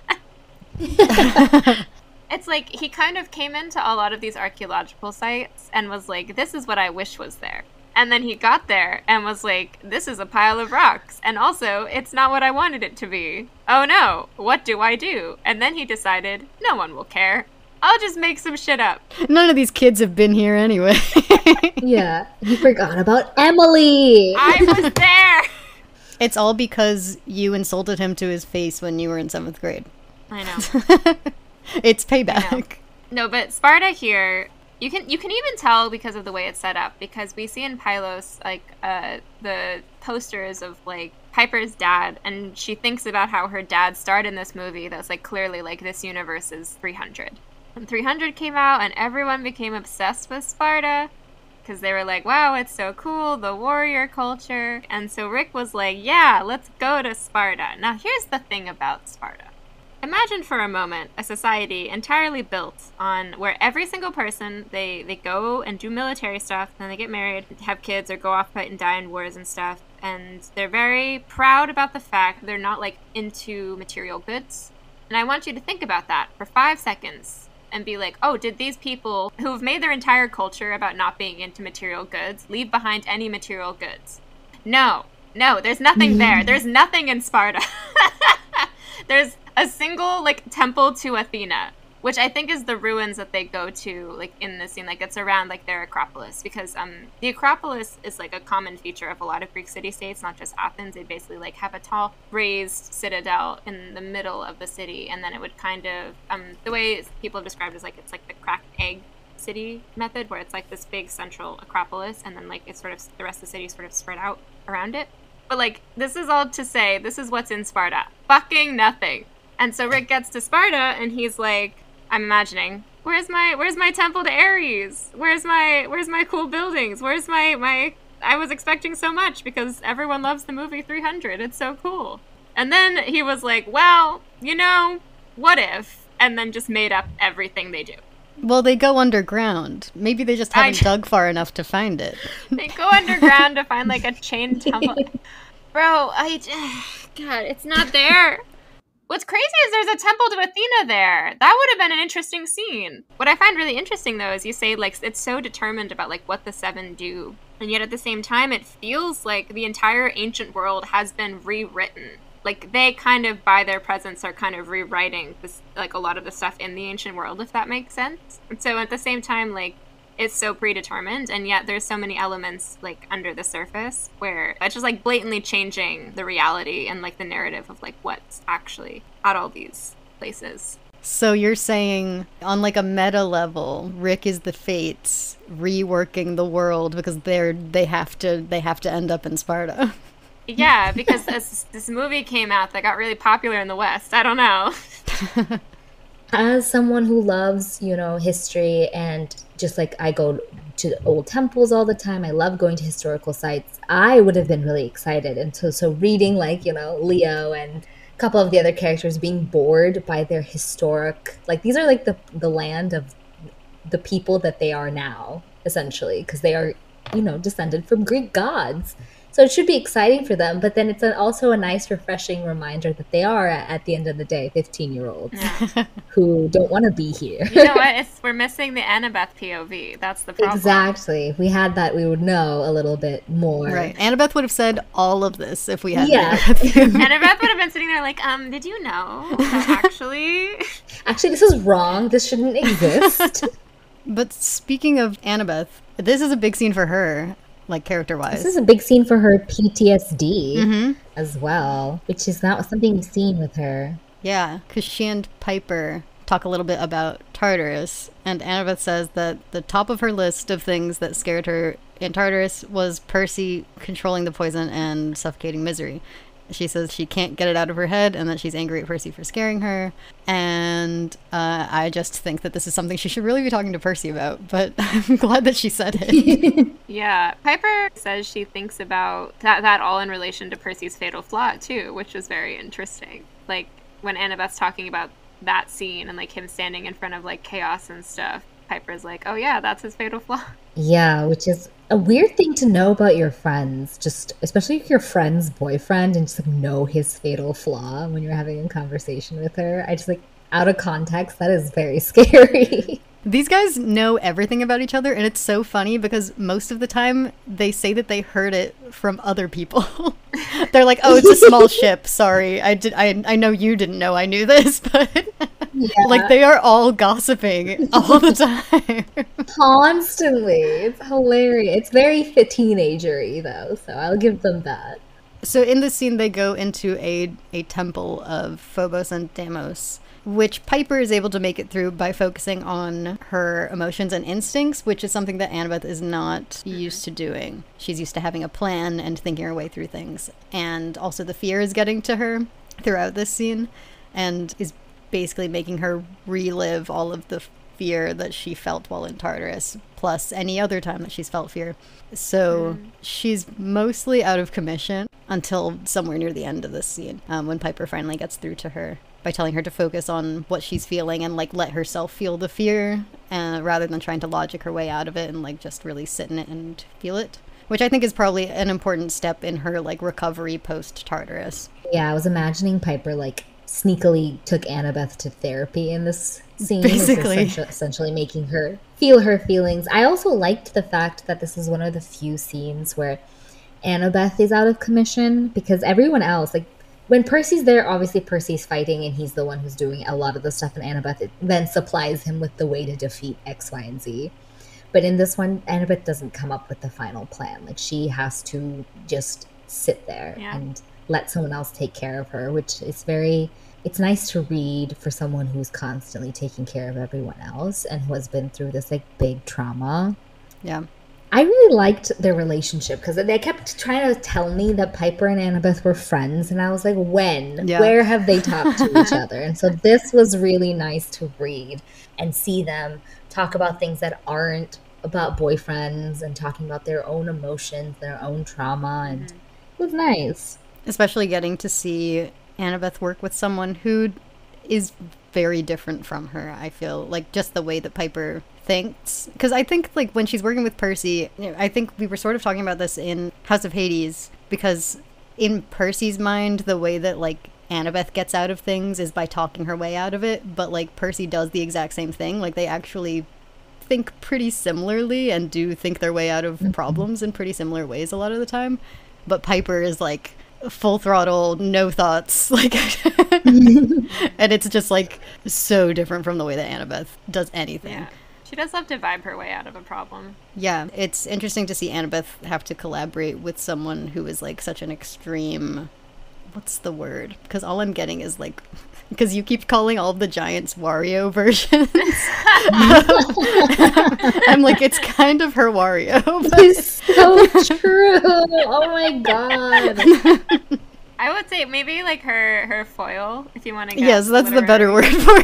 [SPEAKER 1] It's like he kind of came into a lot of these archaeological sites and was like, this is what I wish was there. And then he got there and was like, this is a pile of rocks. And also, it's not what I wanted it to be. Oh no, what do I do? And then he decided, no one will care. I'll just make some shit up.
[SPEAKER 2] None of these kids have been here anyway.
[SPEAKER 3] Yeah, he forgot about Emily.
[SPEAKER 1] I was there.
[SPEAKER 2] It's all because you insulted him to his face when you were in 7th grade.
[SPEAKER 1] I know.
[SPEAKER 2] It's payback.
[SPEAKER 1] No, but Sparta here, you can even tell because of the way it's set up, because we see in Pylos like the posters of like Piper's dad, and she thinks about how her dad starred in this movie that's like clearly like this universe is 300. And 300 came out and everyone became obsessed with Sparta because they were like, wow, it's so cool, the warrior culture. And so Rick was like, yeah, let's go to Sparta. Now here's the thing about Sparta. Imagine for a moment a society entirely built on where every single person, they go and do military stuff, then they get married, have kids, or go off fight and die in wars and stuff. And they're very proud about the fact they're not like into material goods. And I want you to think about that for 5 seconds and be like, oh, did these people who've made their entire culture about not being into material goods leave behind any material goods? No, there's nothing there. There's nothing in Sparta. There's a single like temple to Athena, which I think is the ruins that they go to like in the scene. Like it's around like their Acropolis, because the Acropolis is like a common feature of a lot of Greek city-states, not just Athens. They basically like have a tall raised citadel in the middle of the city, and then it would kind of the way people have described it is like it's like the cracked egg city method, where it's like this big central Acropolis, and then like it's sort of the rest of the city sort of spread out around it. But like this is all to say this is what's in Sparta. Fucking nothing. And so Rick gets to Sparta and he's like, I'm imagining, where's my temple to Ares? Where's my cool buildings? Where's my I was expecting so much because everyone loves the movie 300. It's so cool. And then he was like, well, you know, what if? And then just made up everything they do.
[SPEAKER 2] Well, they go underground. Maybe they just haven't dug far enough to find it.
[SPEAKER 1] They go underground to find like a chain temple. Bro, God, it's not there. What's crazy is there's a temple to Athena there. That would have been an interesting scene. What I find really interesting, though, is you say, like, it's so determined about, like, what the seven do. And yet at the same time, it feels like the entire ancient world has been rewritten. Like, they kind of, by their presence, are kind of rewriting this, like, a lot of the stuff in the ancient world, if that makes sense. And so at the same time, like, it's so predetermined, and yet there's so many elements like under the surface where it's just like blatantly changing the reality and like the narrative of like what's actually at all these places.
[SPEAKER 2] So you're saying on like a meta level, Rick is the Fates reworking the world because they have to end up in Sparta.
[SPEAKER 1] Yeah, because this movie came out that got really popular in the West. I don't know.
[SPEAKER 3] As someone who loves, history, and just like I go to old temples all the time, I love going to historical sites, I would have been really excited. And so reading like, Leo and a couple of the other characters being bored by their historic, like these are like the land of the people that they are now, essentially, because they are, descended from Greek gods. So it should be exciting for them, but then it's also a nice, refreshing reminder that they are, at the end of the day, 15-year-olds who don't want to be here.
[SPEAKER 1] You know what? We're missing the Annabeth POV. That's the problem.
[SPEAKER 3] Exactly. If we had that, we would know a little bit more.
[SPEAKER 2] Right. Annabeth would have said all of this if we had
[SPEAKER 1] Annabeth would have been sitting there like, did you know that actually...
[SPEAKER 3] Actually, this is wrong. This shouldn't exist.
[SPEAKER 2] But speaking of Annabeth, this is a big scene for her. Like character-wise.
[SPEAKER 3] This is a big scene for her PTSD as well, which is not something we've seen with her.
[SPEAKER 2] Yeah, because she and Piper talk a little bit about Tartarus, and Annabeth says that the top of her list of things that scared her in Tartarus was Percy controlling the poison and suffocating Misery. She says she can't get it out of her head and that she's angry at Percy for scaring her. And I just think that this is something she should really be talking to Percy about, but I'm glad that she said it.
[SPEAKER 1] Yeah, Piper says she thinks about that all in relation to Percy's fatal flaw, too, which was very interesting. Like, when Annabeth's talking about that scene and, like, him standing in front of, like, chaos and stuff, Piper's like, oh, yeah, that's his fatal flaw.
[SPEAKER 3] Yeah, which is a weird thing to know about your friends, just especially your friend's boyfriend, and just like know his fatal flaw when you're having a conversation with her. I just like, out of context, that is very scary.
[SPEAKER 2] These guys know everything about each other, and it's so funny because most of the time they say that they heard it from other people. They're like, oh, it's a small ship, sorry, I know you didn't know I knew this, but like they are all gossiping all the time.
[SPEAKER 3] Constantly. It's hilarious. It's very teenager-y though, so I'll give them that.
[SPEAKER 2] So in this scene they go into a temple of Phobos and Deimos, which Piper is able to make it through by focusing on her emotions and instincts, which is something that Annabeth is not used to doing. She's used to having a plan and thinking her way through things. And also the fear is getting to her throughout this scene and is basically making her relive all of the fear that she felt while in Tartarus, plus any other time that she's felt fear. So she's mostly out of commission until somewhere near the end of this scene, when Piper finally gets through to her by telling her to focus on what she's feeling and like let herself feel the fear, rather than trying to logic her way out of it and like just really sit in it and feel it, which I think is probably an important step in her like recovery post Tartarus.
[SPEAKER 3] Yeah, I was imagining Piper like sneakily took Annabeth to therapy in this scene,
[SPEAKER 2] basically
[SPEAKER 3] essentially making her feel her feelings. I also liked the fact that this is one of the few scenes where Annabeth is out of commission, because everyone else, like when Percy's there, obviously Percy's fighting and he's the one who's doing a lot of the stuff, and Annabeth then supplies him with the way to defeat X, Y, and Z. But in this one, Annabeth doesn't come up with the final plan. Like she has to just sit there and let someone else take care of her, which is it's nice to read for someone who's constantly taking care of everyone else and who has been through this like big trauma.
[SPEAKER 2] Yeah.
[SPEAKER 3] I really liked their relationship because they kept trying to tell me that Piper and Annabeth were friends, and I was like, when? Yeah. Where have they talked to each other? And so this was really nice to read and see them talk about things that aren't about boyfriends and talking about their own emotions, their own trauma, and it was nice.
[SPEAKER 2] Especially getting to see Annabeth work with someone who is very different from her, I feel. Like, just the way that Piper thinks. Because I think, like, when she's working with Percy, I think we were sort of talking about this in House of Hades, because in Percy's mind, the way that, like, Annabeth gets out of things is by talking her way out of it, but, like, Percy does the exact same thing. Like, they actually think pretty similarly and do think their way out of problems in pretty similar ways a lot of the time. But Piper is, like, full throttle, no thoughts, like, and it's just like so different from the way that Annabeth does anything.
[SPEAKER 1] She does love to vibe her way out of a problem.
[SPEAKER 2] Yeah, it's interesting to see Annabeth have to collaborate with someone who is like such an extreme. What's the word? Because all I'm getting is like, because you keep calling all the giants Wario versions. I'm like, it's kind of her Wario. But...
[SPEAKER 3] It's so true. Oh my god.
[SPEAKER 1] I would say maybe like her foil, if you want to get
[SPEAKER 2] yes, that's the better word for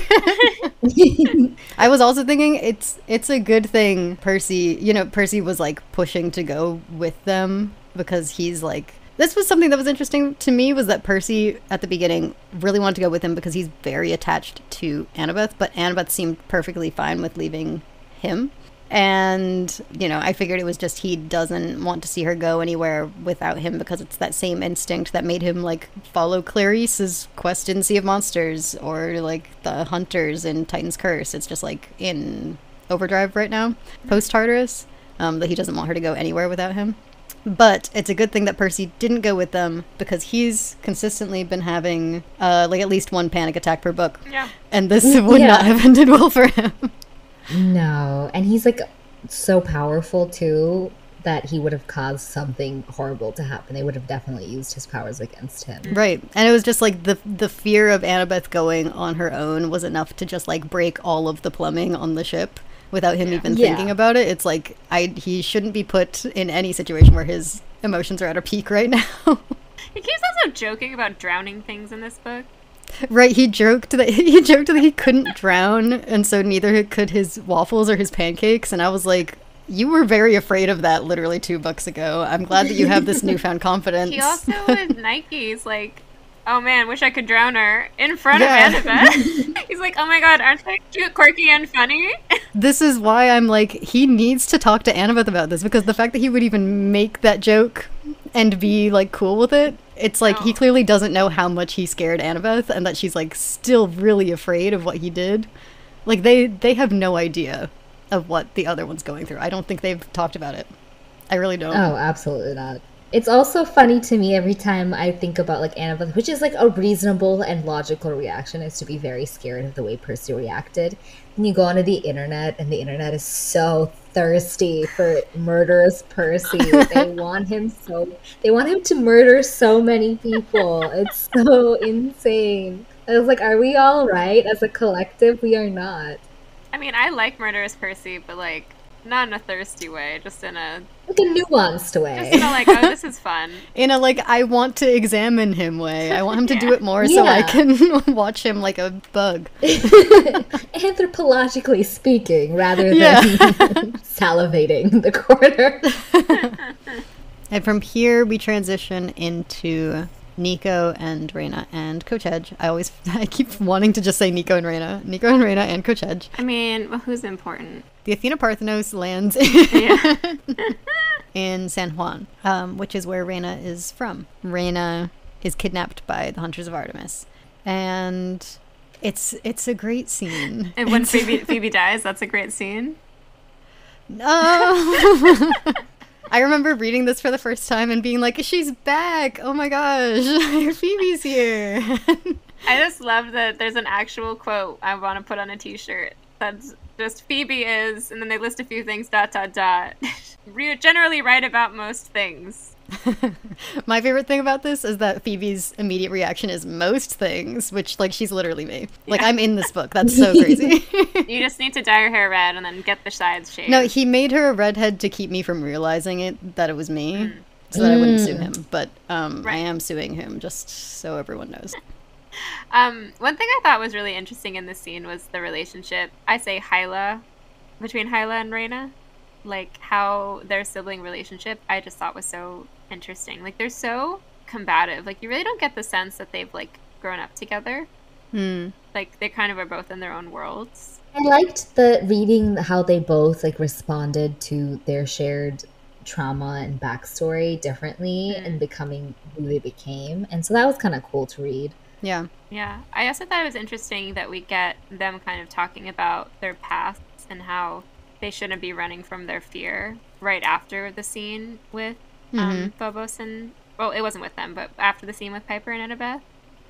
[SPEAKER 2] it. I was also thinking it's a good thing Percy was like pushing to go with them because he's like, this was something that was interesting to me, was that Percy at the beginning really wanted to go with him because he's very attached to Annabeth, but Annabeth seemed perfectly fine with leaving him. And, I figured it was just he doesn't want to see her go anywhere without him because it's that same instinct that made him, like, follow Clarice's quest in Sea of Monsters or, like, the Hunters in Titan's Curse. It's just, like, in overdrive right now, post-Tartarus, that he doesn't want her to go anywhere without him. But it's a good thing that Percy didn't go with them because he's consistently been having, like, at least one panic attack per book.
[SPEAKER 1] Yeah.
[SPEAKER 2] And this would not have ended well for him.
[SPEAKER 3] No, and he's like so powerful too that he would have caused something horrible to happen. They would have definitely used his powers against him.
[SPEAKER 2] Right. And it was just like the fear of Annabeth going on her own was enough to just like break all of the plumbing on the ship without him even thinking about it. It's like he shouldn't be put in any situation where his emotions are at a peak right now.
[SPEAKER 1] He keeps also joking about drowning things in this book.
[SPEAKER 2] Right, he joked that he couldn't drown, and so neither could his waffles or his pancakes. And I was like, you were very afraid of that literally 2 books ago. I'm glad that you have this newfound confidence.
[SPEAKER 1] He also with Nike's like, oh man, wish I could drown her in front of Annabeth. He's like, oh my god, aren't they cute, quirky, and funny?
[SPEAKER 2] This is why I'm like, he needs to talk to Annabeth about this, because the fact that he would even make that joke and be like cool with it, it's like he clearly doesn't know how much he scared Annabeth and that she's like still really afraid of what he did. Like they have no idea of what the other one's going through. I don't think they've talked about it. I really don't.
[SPEAKER 3] Oh, absolutely not. It's also funny to me every time I think about like Annabeth, which is like a reasonable and logical reaction, is to be very scared of the way Percy reacted. And you go onto the internet and the internet is so thirsty for murderous Percy. They want him to murder so many people. It's so insane. I was like, are we all right? As a collective, we are not.
[SPEAKER 1] I mean, I like murderous Percy, but like not in a thirsty way, just in a
[SPEAKER 3] like a nuanced way.
[SPEAKER 1] Just in a like, oh, this is fun.
[SPEAKER 2] In a like, I want to examine him way. I want him to do it more so I can watch him like a bug.
[SPEAKER 3] Anthropologically speaking, rather than salivating the corner.
[SPEAKER 2] And from here, we transition into Nico and Reyna and Coach Hedge. I keep wanting to just say Nico and Reyna and Coach Hedge.
[SPEAKER 1] I mean, well, who's important?
[SPEAKER 2] The Athena Parthenos lands in San Juan, which is where Reyna is from. Reyna is kidnapped by the Hunters of Artemis, and it's a great scene.
[SPEAKER 1] And when Phoebe dies, that's a great scene.
[SPEAKER 2] I remember reading this for the first time and being like, she's back! Oh my gosh, Phoebe's here!
[SPEAKER 1] I just love that there's an actual quote I want to put on a t-shirt that's just Phoebe is, and then they list a few things, ... generally right about most things.
[SPEAKER 2] My favorite thing about this is that Phoebe's immediate reaction is most things, which, like, she's literally me. Like, I'm in this book. That's so crazy.
[SPEAKER 1] You just need to dye your hair red and then get the sides shaved.
[SPEAKER 2] No, he made her a redhead to keep me from realizing that it was me, so that I wouldn't sue him. But I am suing him, just so everyone knows.
[SPEAKER 1] One thing I thought was really interesting in this scene was the relationship, I say between Hyla and Reyna. Like, how their sibling relationship, I just thought was so interesting. Like, they're so combative. Like, you really don't get the sense that they've, like, grown up together. Like, they kind of are both in their own worlds.
[SPEAKER 3] I liked the reading how they both, like, responded to their shared trauma and backstory differently and becoming who they became. And so that was kind of cool to read.
[SPEAKER 2] Yeah.
[SPEAKER 1] Yeah. I also thought it was interesting that we get them kind of talking about their pasts and how they shouldn't be running from their fear right after the scene with Phobos and... Well, it wasn't with them, but after the scene with Piper and Annabeth.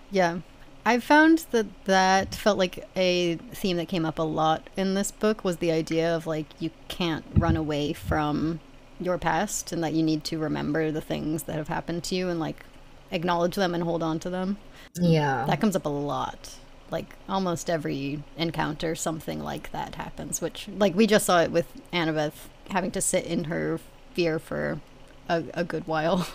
[SPEAKER 2] Yeah. I found that felt like a theme that came up a lot in this book, was the idea of like you can't run away from your past, and that you need to remember the things that have happened to you and like acknowledge them and hold on to them.
[SPEAKER 3] Yeah.
[SPEAKER 2] That comes up a lot. Like almost every encounter, something like that happens, which like we just saw it with Annabeth having to sit in her fear for a good while.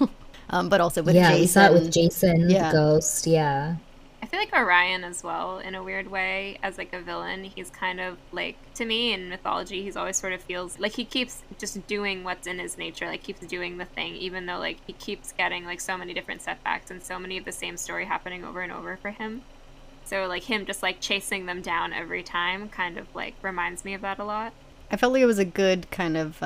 [SPEAKER 2] But also with Jason.
[SPEAKER 3] We saw it with Jason,
[SPEAKER 2] Yeah.
[SPEAKER 3] the ghost, yeah.
[SPEAKER 1] I feel like Orion as well, in a weird way, as like a villain. He's kind of like, to me in mythology, he's always sort of feels like he keeps just doing what's in his nature, like keeps doing the thing, even though like he keeps getting like so many different setbacks and so many of the same story happening over and over for him. So like him just like chasing them down every time kind of like reminds me of that a lot.
[SPEAKER 2] I felt like it was a good kind of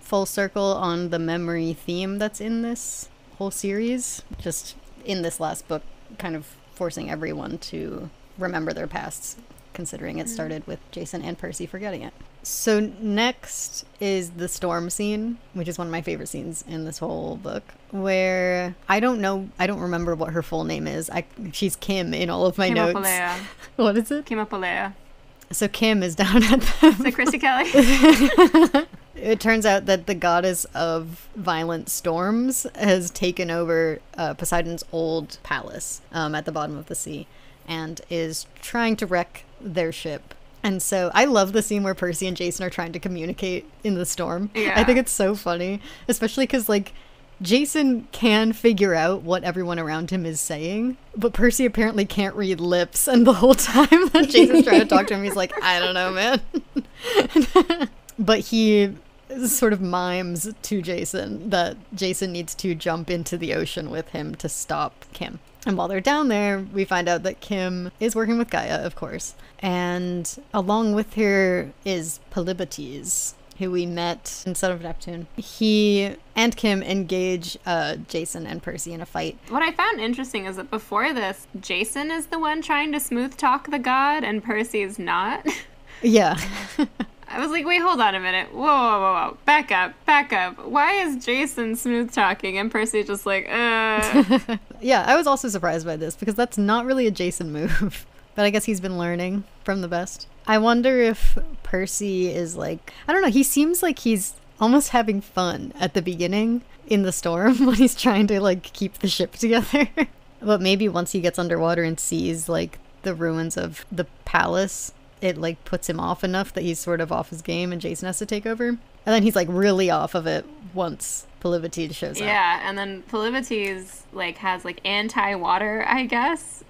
[SPEAKER 2] full circle on the memory theme that's in this whole series. Just in this last book, kind of forcing everyone to remember their pasts, considering it started with Jason and Percy forgetting it. So next is the storm scene, which is one of my favorite scenes in this whole book, where I don't remember what her full name is. She's Kim in all of my notes.
[SPEAKER 1] Kimopolea.
[SPEAKER 2] What is it?
[SPEAKER 1] Kimopolea.
[SPEAKER 2] So Kim is down at
[SPEAKER 1] Is it Christy Kelly?
[SPEAKER 2] It turns out that the goddess of violent storms has taken over Poseidon's old palace at the bottom of the sea and is trying to wreck their ship. And so I love the scene where Percy and Jason are trying to communicate in the storm.
[SPEAKER 1] Yeah.
[SPEAKER 2] I think it's so funny, especially because like Jason can figure out what everyone around him is saying, but Percy apparently can't read lips, and the whole time that Jason's trying to talk to him, he's like, I don't know, man. But he sort of mimes to Jason that Jason needs to jump into the ocean with him to stop Kim. And while they're down there, we find out that Kim is working with Gaia, of course. And along with her is Polybites, who we met in Son of Neptune. He and Kim engage Jason and Percy in a fight.
[SPEAKER 1] What I found interesting is that before this, Jason is the one trying to smooth talk the god and Percy is not.
[SPEAKER 2] Yeah.
[SPEAKER 1] I was like, wait, hold on a minute. Whoa, whoa, whoa, whoa. Back up, back up. Why is Jason smooth talking and Percy just like,
[SPEAKER 2] Yeah, I was also surprised by this because that's not really a Jason move. But I guess he's been learning from the best. I wonder if Percy is like, I don't know, he seems like he's almost having fun at the beginning in the storm when he's trying to like keep the ship together. But maybe once he gets underwater and sees like the ruins of the palace, it like puts him off enough that he's sort of off his game and Jason has to take over. And then he's like really off of it once Polybites shows up.
[SPEAKER 1] yeah, and then Polybites like has like anti-water, I guess.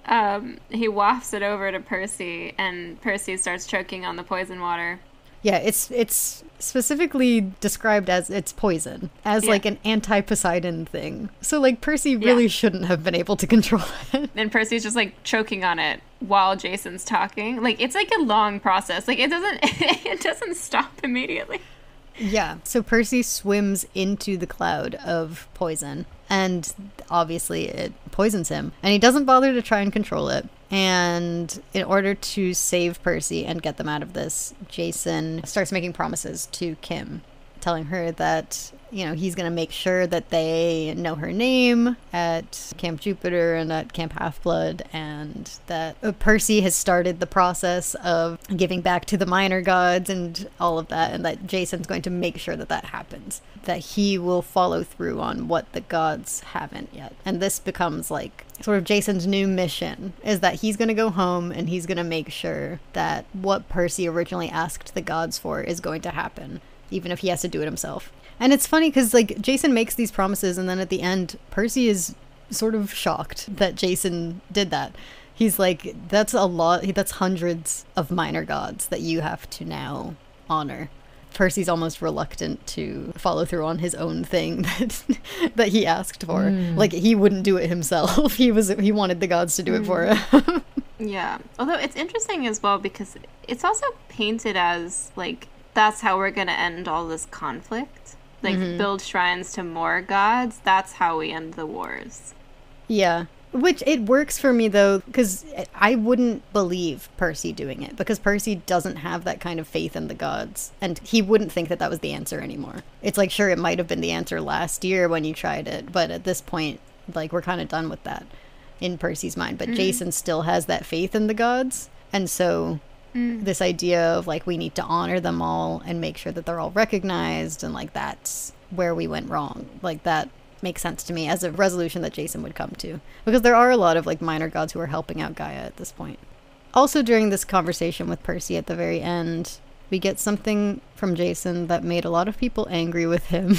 [SPEAKER 1] He wafts it over to Percy and Percy starts choking on the poison water.
[SPEAKER 2] Yeah, it's specifically described as it's poison, as like an anti-Poseidon thing. So like Percy really shouldn't have been able to control it.
[SPEAKER 1] And Percy's just like choking on it while Jason's talking. Like it's like a long process. Like it doesn't stop immediately.
[SPEAKER 2] Yeah. So Percy swims into the cloud of poison, and obviously it poisons him. And he doesn't bother to try and control it. And in order to save Percy and get them out of this, Jason starts making promises to Kim, telling her that, you know, he's going to make sure that they know her name at Camp Jupiter and at Camp Half-Blood, and that Percy has started the process of giving back to the minor gods and all of that, and that Jason's going to make sure that that happens, that he will follow through on what the gods haven't yet. And this becomes like sort of Jason's new mission, is that he's going to go home and he's going to make sure that what Percy originally asked the gods for is going to happen, even if he has to do it himself. And it's funny because like Jason makes these promises and then at the end Percy is sort of shocked that Jason did that. He's like, that's a lot, that's hundreds of minor gods that you have to now honor. Percy's almost reluctant to follow through on his own thing that he asked for. Like he wouldn't do it himself. He wanted the gods to do it for him.
[SPEAKER 1] Yeah. Although it's interesting as well because it's also painted as like that's how we're going to end all this conflict. Like build shrines to more gods. That's how we end the wars.
[SPEAKER 2] Yeah. Which it works for me though, because I wouldn't believe Percy doing it, because Percy doesn't have that kind of faith in the gods, and he wouldn't think that that was the answer anymore. It's like, sure, it might have been the answer last year when you tried it, but at this point, like, we're kind of done with that. in Percy's mind, but Jason still has that faith in the gods. And so this idea of like, we need to honor them all and make sure that they're all recognized, and like, that's where we went wrong. Like, that makes sense to me as a resolution that Jason would come to, because there are a lot of like minor gods who are helping out Gaia at this point. Also, during this conversation with Percy at the very end, we get something from Jason that made a lot of people angry with him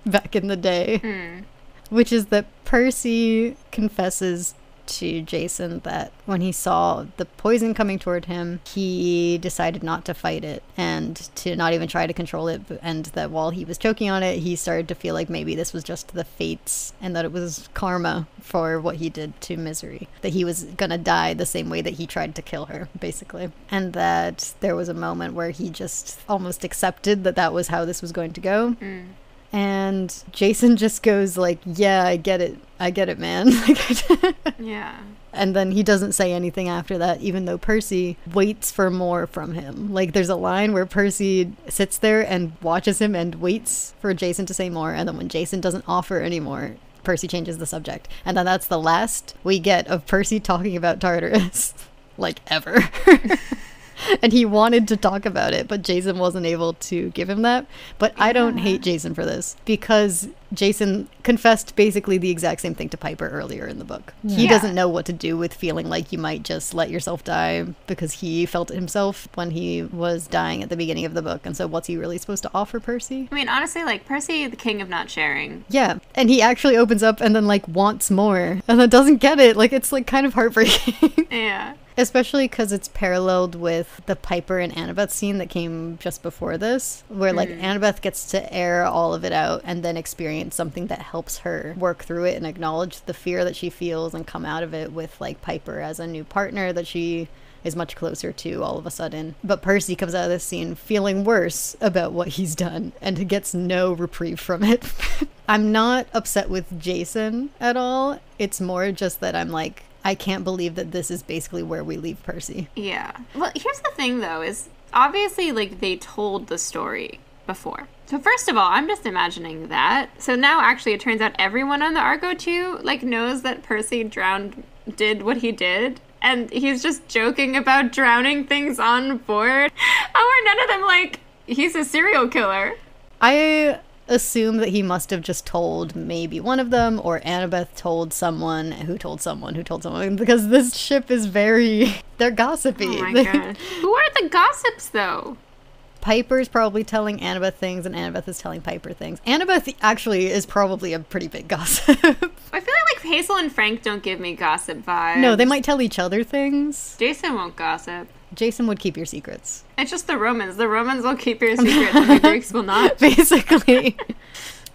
[SPEAKER 2] back in the day, which is that Percy confesses to Jason that when he saw the poison coming toward him, he decided not to fight it and to not even try to control it, and that while he was choking on it, he started to feel like maybe this was just the fates and that it was karma for what he did to Misery, that he was gonna die the same way that he tried to kill her, basically, and that there was a moment where he just almost accepted that that was how this was going to go. And Jason just goes like, yeah, I get it, man.
[SPEAKER 1] Yeah.
[SPEAKER 2] And then he doesn't say anything after that, even though Percy waits for more from him. Like, there's a line where Percy sits there and watches him and waits for Jason to say more, and then when Jason doesn't offer anymore, Percy changes the subject. And then that's the last we get of Percy talking about Tartarus, like, ever. And he wanted to talk about it, but Jason wasn't able to give him that. But I don't hate Jason for this, because Jason confessed basically the exact same thing to Piper earlier in the book. He doesn't know what to do with feeling like you might just let yourself die, because he felt it himself when he was dying at the beginning of the book. And so what's he really supposed to offer Percy?
[SPEAKER 1] I mean, honestly, like, Percy, the king of not sharing.
[SPEAKER 2] Yeah. And he actually opens up and then, like, wants more, and then doesn't get it. Like, it's, like, kind of heartbreaking.
[SPEAKER 1] Yeah.
[SPEAKER 2] Especially because it's paralleled with the Piper and Annabeth scene that came just before this, where, like, Annabeth gets to air all of it out and then experience something that helps her work through it and acknowledge the fear that she feels and come out of it with, like, Piper as a new partner that she is much closer to all of a sudden. But Percy comes out of this scene feeling worse about what he's done and gets no reprieve from it. I'm not upset with Jason at all. It's more just that I'm like, I can't believe that this is basically where we leave Percy.
[SPEAKER 1] Yeah. Well, here's the thing, though, is obviously, like, they told the story before. So first of all, I'm just imagining that. So now, actually, it turns out everyone on the Argo 2, like, knows that Percy did what he did. And he's just joking about drowning things on board. How are none of them like, he's a serial killer?
[SPEAKER 2] I assume that he must have just told maybe one of them, or Annabeth told someone who told someone who told someone, because this ship is they're gossipy.
[SPEAKER 1] Oh my god. Who are the gossips, though?
[SPEAKER 2] Piper's probably telling Annabeth things, and Annabeth is telling Piper things. Annabeth actually is probably a pretty big gossip.
[SPEAKER 1] I feel like Hazel and Frank don't give me gossip vibes.
[SPEAKER 2] No, they might tell each other things.
[SPEAKER 1] Jason won't gossip.
[SPEAKER 2] Jason would keep your secrets.
[SPEAKER 1] It's just the Romans. The Romans will keep your secrets, and the Greeks will not.
[SPEAKER 2] Basically.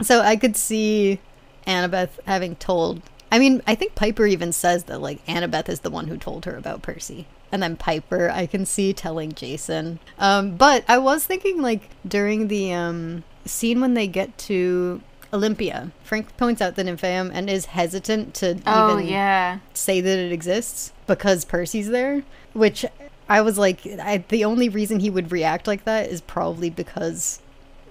[SPEAKER 2] So I could see Annabeth having told... I mean, I think Piper even says that, like, Annabeth is the one who told her about Percy. And then Piper, I can see telling Jason. But I was thinking, like, during the scene when they get to Olympia, Frank points out the Nymphaeum and is hesitant to even say that it exists because Percy's there, which I was like, the only reason he would react like that is probably because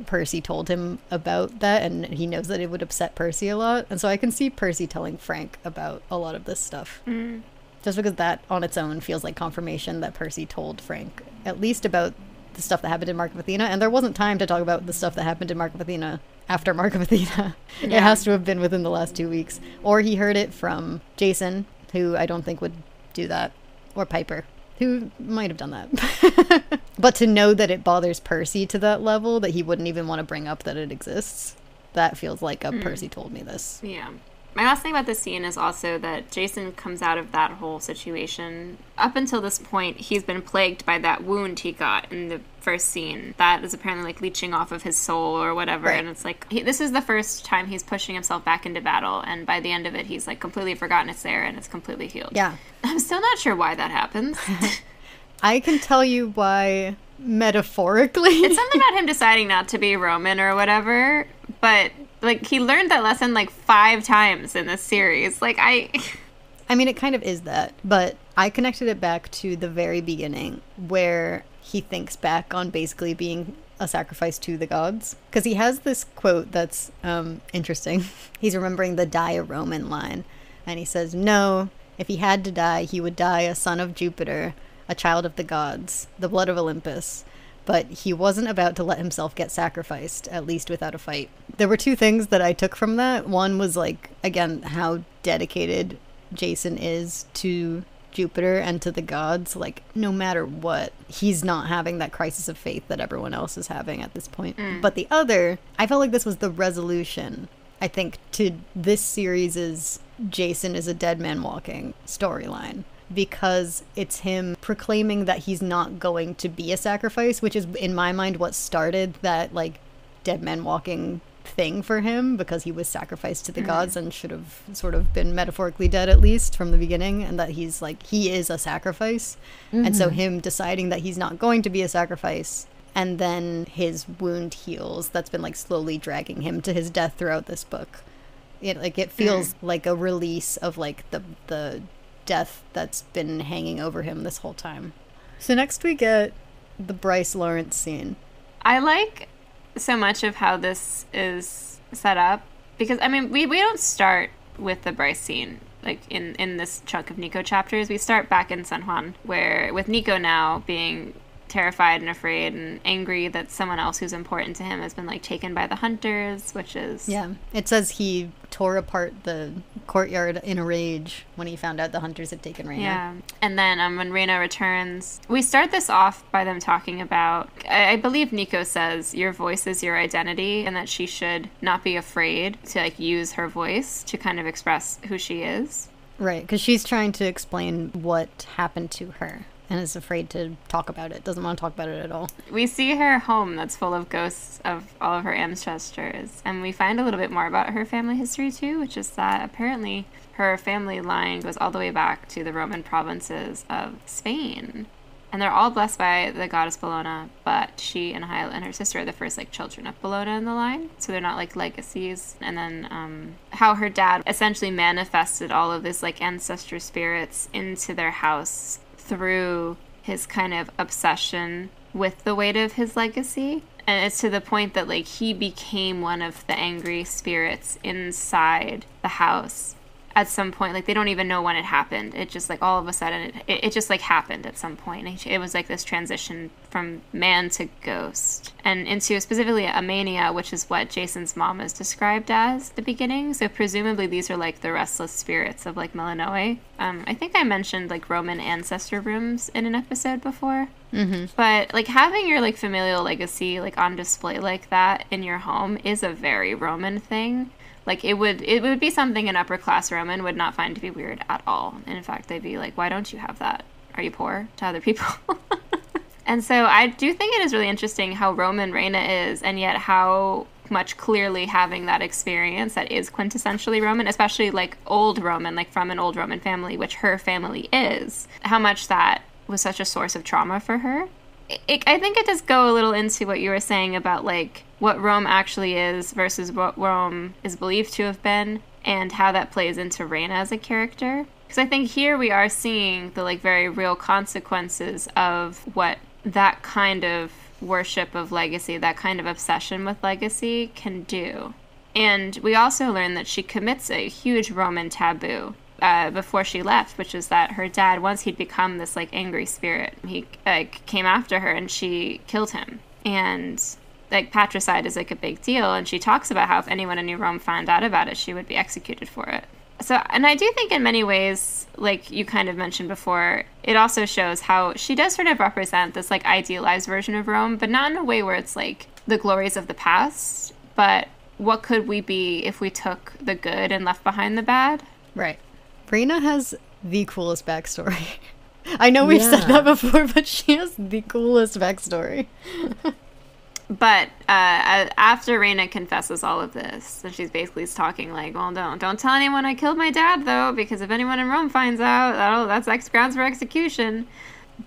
[SPEAKER 2] Percy told him about that, and he knows that it would upset Percy a lot. And so I can see Percy telling Frank about a lot of this stuff. Just because that on its own feels like confirmation that Percy told Frank at least about the stuff that happened in Mark of Athena. And there wasn't time to talk about the stuff that happened in Mark of Athena after Mark of Athena. Yeah. It has to have been within the last 2 weeks. Or he heard it from Jason, who I don't think would do that. Or Piper, who might have done that. But to know that it bothers Percy to that level, that he wouldn't even want to bring up that it exists, that feels like a Percy told me this.
[SPEAKER 1] Yeah. My last thing about this scene is also that Jason comes out of that whole situation. Up until this point, he's been plagued by that wound he got in the first scene. That is apparently, like, leeching off of his soul or whatever. Right. And it's like, this is the first time he's pushing himself back into battle. And by the end of it, he's, like, completely forgotten it's there and it's completely healed. Yeah. I'm still not sure why that happens.
[SPEAKER 2] I can tell you why metaphorically.
[SPEAKER 1] It's something about him deciding not to be Roman or whatever, but... like, he learned that lesson, like, 5 times in this series. Like, I mean,
[SPEAKER 2] it kind of is that. But I connected it back to the very beginning, where he thinks back on basically being a sacrifice to the gods. Because he has this quote that's interesting. He's remembering the die a Roman line, And he says, no, if he had to die, he would die a son of Jupiter, a child of the gods, the blood of Olympus. But he wasn't about to let himself get sacrificed, at least without a fight. There were two things that I took from that. One was, like, again, how dedicated Jason is to Jupiter and to the gods. Like, no matter what, he's not having that crisis of faith that everyone else is having at this point. But the other, I felt like this was the resolution, I think, to this series' Jason is a dead man walking storyline. Because it's him proclaiming that he's not going to be a sacrifice, which is, in my mind, what started that, like, dead man walking thing for him, because he was sacrificed to the gods and should have sort of been metaphorically dead, at least, from the beginning, and that he's, like, he is a sacrifice. And so him deciding that he's not going to be a sacrifice, and then his wound heals, that's been, like, slowly dragging him to his death throughout this book. It feels like a release of, like, the death that's been hanging over him this whole time. So next we get the Bryce Lawrence scene.
[SPEAKER 1] I like so much of how this is set up, because I mean we don't start with the Bryce scene like in this chunk of Nico chapters. We start back in San Juan, where with Nico now being terrified and afraid and angry that someone else who's important to him has been, like, taken by the hunters, which is...
[SPEAKER 2] Yeah, it says he tore apart the courtyard in a rage when he found out the hunters had taken Reyna.
[SPEAKER 1] Yeah, and then when Reyna returns, we start this off by them talking about, I believe Nico says, your voice is your identity, and that she should not be afraid to, like, use her voice to kind of express who she is.
[SPEAKER 2] Right, because she's trying to explain what happened to her and is afraid to talk about it, doesn't want to talk about it at all.
[SPEAKER 1] We see her home that's full of ghosts of all of her ancestors, and we find a little bit more about her family history too, which is that apparently her family line goes all the way back to the Roman provinces of Spain. And they're all blessed by the goddess Bellona, but she and Hyla and her sister are the first, like, children of Bellona in the line, so they're not, like, legacies. And then how her dad essentially manifested all of this, like, ancestor spirits into their house through his kind of obsession with the weight of his legacy. And it's to the point that, like, he became one of the angry spirits inside the house at some point. Like, they don't even know when it happened. It just, like, all of a sudden, it just, like, happened at some point. It was, like, this transition from man to ghost. And into specifically a mania, which is what Jason's mom is described as at the beginning. So presumably these are, like, the restless spirits of, like, Milanoe. I think I mentioned, like, Roman ancestor rooms in an episode before. But, like, having your, like, familial legacy, like, on display like that in your home is a very Roman thing. Like, it would be something an upper-class Roman would not find to be weird at all. And in fact, they'd be like, why don't you have that? Are you poor to other people? And so I do think it is really interesting how Roman Reyna is, and yet how much clearly having that experience that is quintessentially Roman, especially, like, old Roman, like, from an old Roman family, which her family is, how much that was such a source of trauma for her. I think it does go a little into what you were saying about, like, what Rome actually is versus what Rome is believed to have been, and how that plays into Reyna as a character. Because I think here we are seeing the, like, very real consequences of what that kind of worship of legacy, that kind of obsession with legacy can do. And we also learn that she commits a huge Roman taboo before she left, which is that her dad, once he'd become this, like, angry spirit, he, like, came after her and she killed him. And, like, patricide is, like, a big deal, and she talks about how if anyone in New Rome found out about it, she would be executed for it. So, and I do think in many ways, like you kind of mentioned before, it also shows how she does sort of represent this, like, idealized version of Rome, but not in a way where it's, like, the glories of the past, but what could we be if we took the good and left behind the bad?
[SPEAKER 2] Right. Reyna has the coolest backstory. I know we've said that before, but she has the coolest backstory.
[SPEAKER 1] But after Reyna confesses all of this, and she's basically talking like, well, don't tell anyone I killed my dad, though, because if anyone in Rome finds out, that's grounds for execution.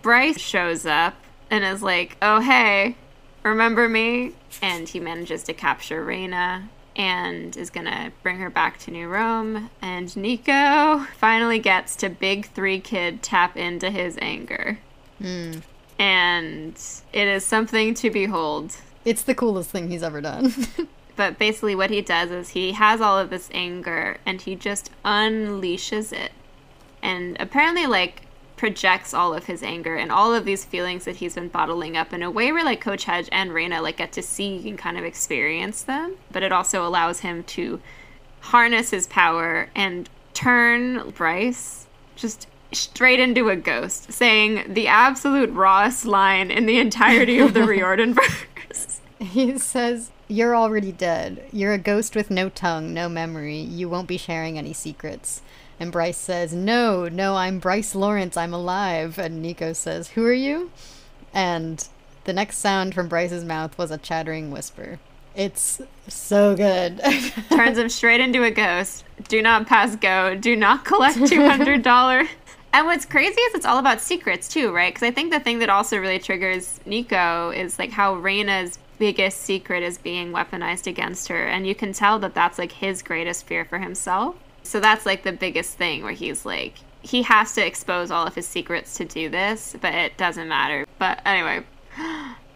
[SPEAKER 1] Bryce shows up and is like, oh, hey, remember me? And he manages to capture Reyna and is going to bring her back to New Rome. And Nico finally gets to Big 3 Kid tap into his anger. And it is something to behold.
[SPEAKER 2] It's the coolest thing he's ever done.
[SPEAKER 1] But basically what he does is he has all of this anger and he just unleashes it. And apparently, like, projects all of his anger and all of these feelings that he's been bottling up in a way where, like, Coach Hedge and Reyna, like, get to see and kind of experience them. But it also allows him to harness his power and turn Bryce just straight into a ghost, saying the absolute rawest line in the entirety of the Riordan verse.
[SPEAKER 2] He says, "You're already dead. You're a ghost with no tongue, no memory. You won't be sharing any secrets." And Bryce says, no, I'm Bryce Lawrence. I'm alive. And Nico says, "Who are you?" And the next sound from Bryce's mouth was a chattering whisper. It's so good.
[SPEAKER 1] Turns him straight into a ghost. Do not pass go. Do not collect $200. And what's crazy is it's all about secrets too, right? Because I think the thing that also really triggers Nico is like how Reyna's biggest secret is being weaponized against her. And you can tell that that's like his greatest fear for himself. So that's like the biggest thing where he's like, he has to expose all of his secrets to do this, but it doesn't matter. But anyway,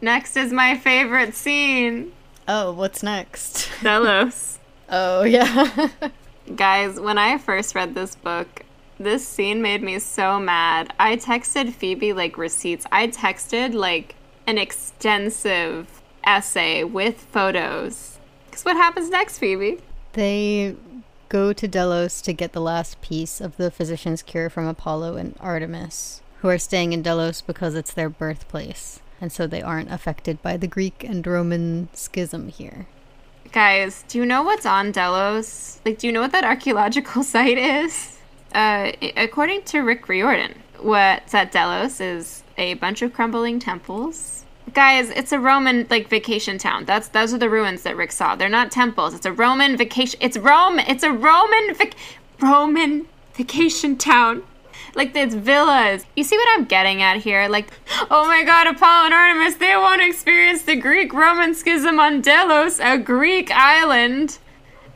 [SPEAKER 1] next is my favorite scene.
[SPEAKER 2] Oh, what's next?
[SPEAKER 1] Delos.
[SPEAKER 2] Oh, yeah.
[SPEAKER 1] Guys, when I first read this book, this scene made me so mad. I texted Phoebe, like, receipts. I texted, like, an extensive essay with photos. Because what happens next, Phoebe?
[SPEAKER 2] They go to Delos to get the last piece of the physician's cure from Apollo and Artemis, who are staying in Delos because it's their birthplace. And so they aren't affected by the Greek and Roman schism here.
[SPEAKER 1] Guys, do you know what's on Delos? Like, do you know what that archaeological site is? According to Rick Riordan, what's at Delos is a bunch of crumbling temples. Guys, it's a Roman, like, vacation town. Those are the ruins that Rick saw. They're not temples. It's a Roman vacation. It's Rome. It's a Roman vacation town. Like, it's villas. You see what I'm getting at here? Like, oh my god, Apollo and Artemis, they won't experience the Greek-Roman schism on Delos, a Greek island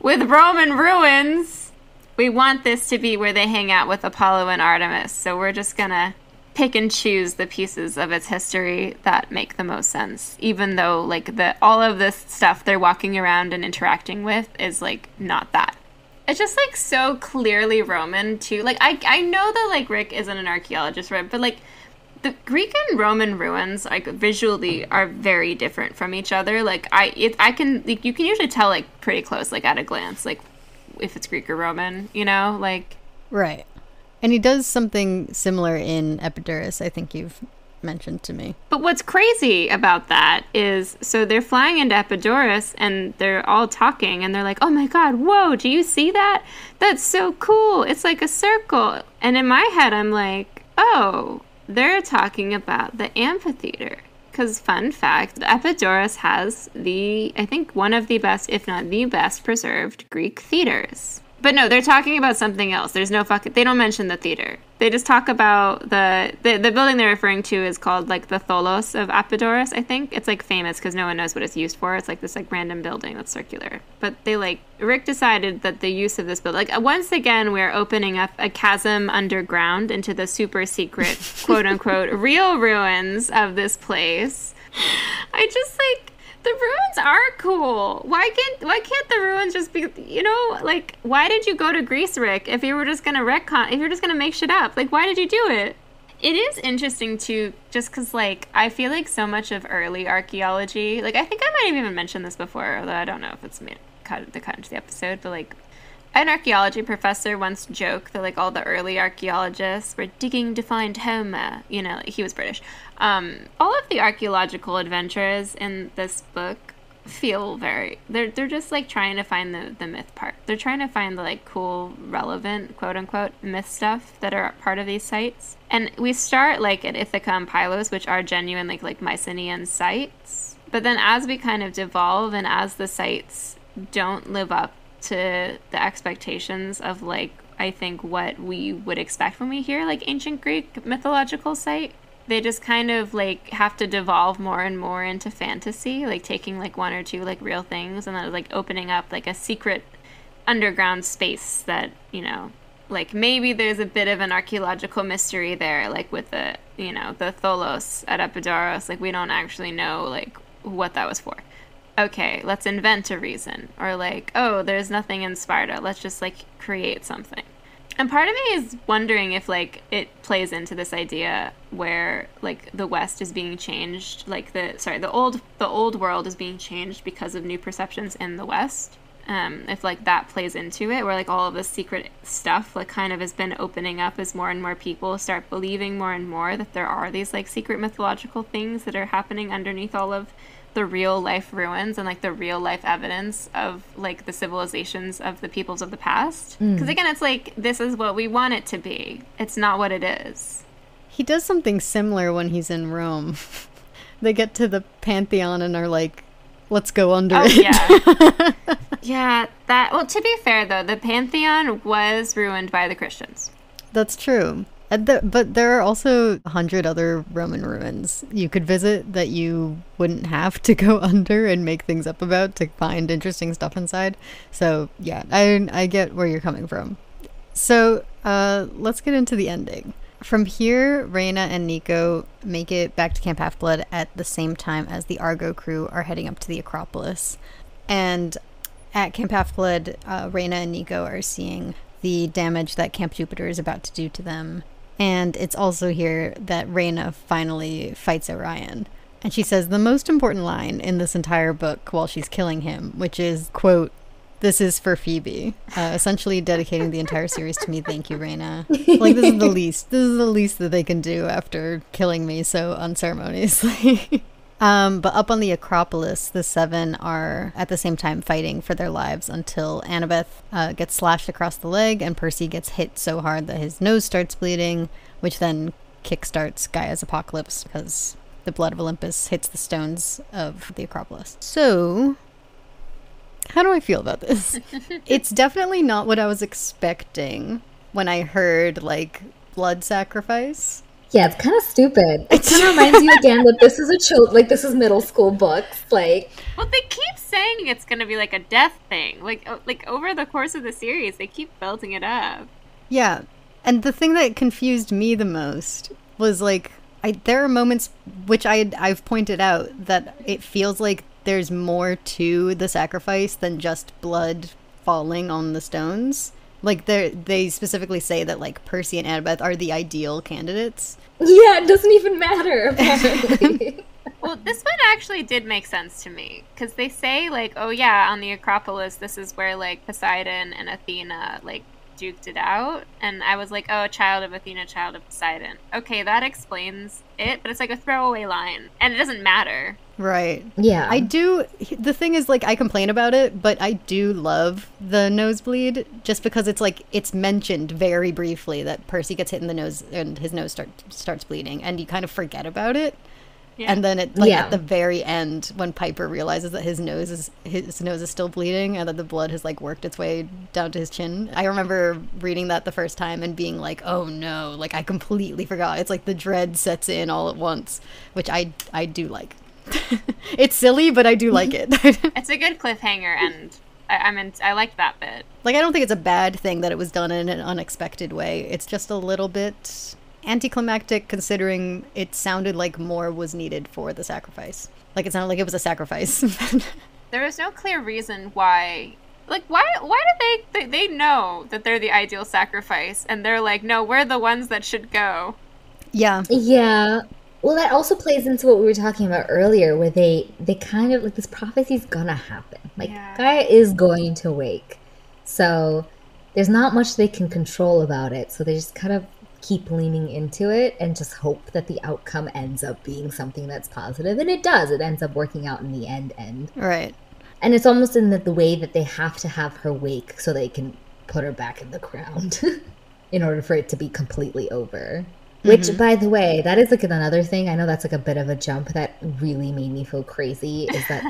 [SPEAKER 1] with Roman ruins. We want this to be where they hang out with Apollo and Artemis, so we're just gonna pick and choose the pieces of its history that make the most sense, even though, like, all of this stuff they're walking around and interacting with is, like, not that. It's just, like, so clearly Roman, too. Like, I know that, like, Rick isn't an archaeologist, right? But, like, the Greek and Roman ruins, like, visually are very different from each other. Like, I can, like, you can usually tell, like, pretty close, like, at a glance, like, if it's Greek or Roman, you know? Like...
[SPEAKER 2] Right. And he does something similar in Epidaurus, I think you've mentioned to me.
[SPEAKER 1] But what's crazy about that is, so they're flying into Epidaurus and they're all talking and they're like, oh my god, whoa, do you see that? That's so cool. It's like a circle. And in my head, I'm like, oh, they're talking about the amphitheater. Because, fun fact, Epidaurus has I think one of the best, if not the best preserved Greek theaters. But no, they're talking about something else. There's no they don't mention the theater. They just talk about the building they're referring to is called, like, the Tholos of Epidaurus, I think. It's, like, famous because no one knows what it's used for. It's, like, this, like, random building that's circular. But they, like, Rick decided that the use of this building, like, once again, we're opening up a chasm underground into the super secret, quote unquote, real ruins of this place. I just, like... The ruins are cool. Why can't the ruins just be, you know, like, why did you go to Greece, Rick, if you were just going to retcon, if you're just going to make shit up? Like, why did you do it? It is interesting, too, just because, like, I feel like so much of early archaeology, like, I think I might have even mentioned this before, although I don't know if it's cut into the episode, but, like, an archaeology professor once joked that, like, all the early archaeologists were digging to find Homer. You know, he was British. All of the archaeological adventures in this book feel they're just, like, trying to find the myth part. They're trying to find the, like, cool, relevant, quote-unquote, myth stuff that are part of these sites. And we start, like, at Ithaca and Pylos, which are genuine, like Mycenaean sites. But then as we kind of devolve and as the sites don't live up to the expectations of, like, I think what we would expect when we hear, like, ancient Greek mythological site, they just kind of, like, have to devolve more and more into fantasy, like taking, like, one or two, like, real things and then, like, opening up, like, a secret underground space that, you know, like, maybe there's a bit of an archaeological mystery there, like, with the, you know, the Tholos at Epidaurus. Like, we don't actually know, like, what that was for. okay, let's invent a reason. Or like, oh, there's nothing in Sparta. Let's just like create something. And part of me is wondering if like it plays into this idea where like the West is being changed, like the old world is being changed because of new perceptions in the West. If like that plays into it, where like all of this secret stuff like kind of has been opening up as more and more people start believing more and more that there are these like secret mythological things that are happening underneath all of the real life ruins and like the real life evidence of like the civilizations of the peoples of the past. Because again, it's like, this is what we want it to be. It's not what it is.
[SPEAKER 2] He does something similar when he's in Rome. They get to the Pantheon and are like, let's go under it.
[SPEAKER 1] Yeah. Yeah, well, to be fair though, the Pantheon was ruined by the Christians.
[SPEAKER 2] That's true. But there are also 100 other Roman ruins you could visit that you wouldn't have to go under and make things up about to find interesting stuff inside. So yeah, I get where you're coming from. So let's get into the ending. From here, Reyna and Nico make it back to Camp Half-Blood at the same time as the Argo crew are heading up to the Acropolis. And at Camp Half-Blood, Reyna and Nico are seeing the damage that Camp Jupiter is about to do to them. And it's also here that Reyna finally fights Orion. And she says the most important line in this entire book while she's killing him, which is, quote, "This is for Phoebe," essentially dedicating the entire series to me. Thank you, Reyna. Like, this is the least. This is the least that they can do after killing me so unceremoniously. But up on the Acropolis, the seven are at the same time fighting for their lives until Annabeth gets slashed across the leg and Percy gets hit so hard that his nose starts bleeding, which then kickstarts Gaia's apocalypse because the blood of Olympus hits the stones of the Acropolis. So, how do I feel about this? It's definitely not what I was expecting when I heard, like, blood sacrifice.
[SPEAKER 3] Yeah, it's kind of stupid. It kind of reminds you again that this is this is middle school books. Like,
[SPEAKER 1] well, they keep saying it's going to be like a death thing. Like over the course of the series, they keep belting it up.
[SPEAKER 2] Yeah, and the thing that confused me the most was like, there are moments which I've pointed out that it feels like there's more to the sacrifice than just blood falling on the stones. Like, they specifically say that, like, Percy and Annabeth are the ideal candidates.
[SPEAKER 3] Yeah, it doesn't even matter, apparently.
[SPEAKER 1] Well, this one actually did make sense to me. Because they say, like, oh, yeah, on the Acropolis, this is where, like, Poseidon and Athena, like, duked it out. And I was like, oh, child of Athena, child of Poseidon. Okay, that explains it, but it's like a throwaway line. And it doesn't matter.
[SPEAKER 2] Right.
[SPEAKER 3] Yeah.
[SPEAKER 2] The thing is, like, I complain about it, but I do love the nosebleed just because it's like, it's mentioned very briefly that Percy gets hit in the nose and his nose starts bleeding, and you kind of forget about it. Yeah. And then it, like, at the very end, when Piper realizes that his nose is still bleeding and that the blood has, like, worked its way down to his chin. I remember reading that the first time and being like, oh no, like, I completely forgot. It's like the dread sets in all at once, which I do like. It's silly, but I do like it.
[SPEAKER 1] It's a good cliffhanger, and I liked that bit.
[SPEAKER 2] Like, I don't think it's a bad thing that it was done in an unexpected way. It's just a little bit anticlimactic, considering it sounded like more was needed for the sacrifice. Like, it sounded like it was a sacrifice.
[SPEAKER 1] There is no clear reason why. Like, why do they know that they're the ideal sacrifice, and they're like, no, we're the ones that should go.
[SPEAKER 2] Yeah.
[SPEAKER 3] Yeah. Well, that also plays into what we were talking about earlier, where they kind of, like, this prophecy's gonna happen. Like, Gaia is going to wake. So there's not much they can control about it. So they just kind of keep leaning into it and just hope that the outcome ends up being something that's positive. And it does. It ends up working out in the end.
[SPEAKER 2] Right.
[SPEAKER 3] And it's almost in the way that they have to have her wake so they can put her back in the ground in order for it to be completely over. Which, by the way, that is, like, another thing. I know that's, like, a bit of a jump that really made me feel crazy, is that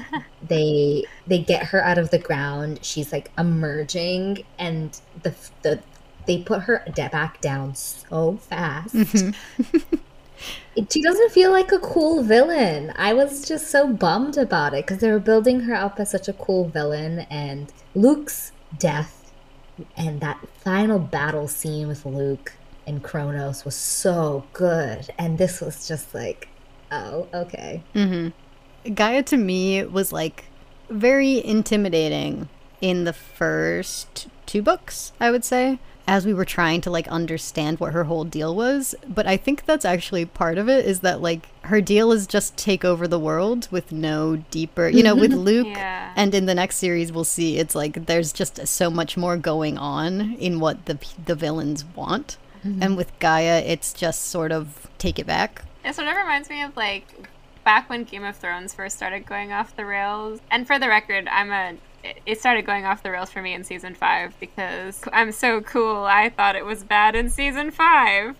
[SPEAKER 3] they get her out of the ground. She's, like, emerging, and they put her back down so fast. She doesn't feel like a cool villain. I was just so bummed about it, because they were building her up as such a cool villain, and Luke's death and that final battle scene with Luke and Kronos was so good, and this was just like, oh, okay.
[SPEAKER 2] Gaia to me was like very intimidating in the first 2 books, I would say, as we were trying to like understand what her whole deal was. But I think that's actually part of it, is that like her deal is just take over the world with no deeper, you know, with Luke.
[SPEAKER 1] Yeah.
[SPEAKER 2] And in the next series we'll see it's like there's just so much more going on in what the villains want. And with Gaia it's just sort of take it back.
[SPEAKER 1] It sort of reminds me of like back when Game of Thrones first started going off the rails. And for the record, it started going off the rails for me in season 5 because I'm so cool. I thought it was bad in season 5.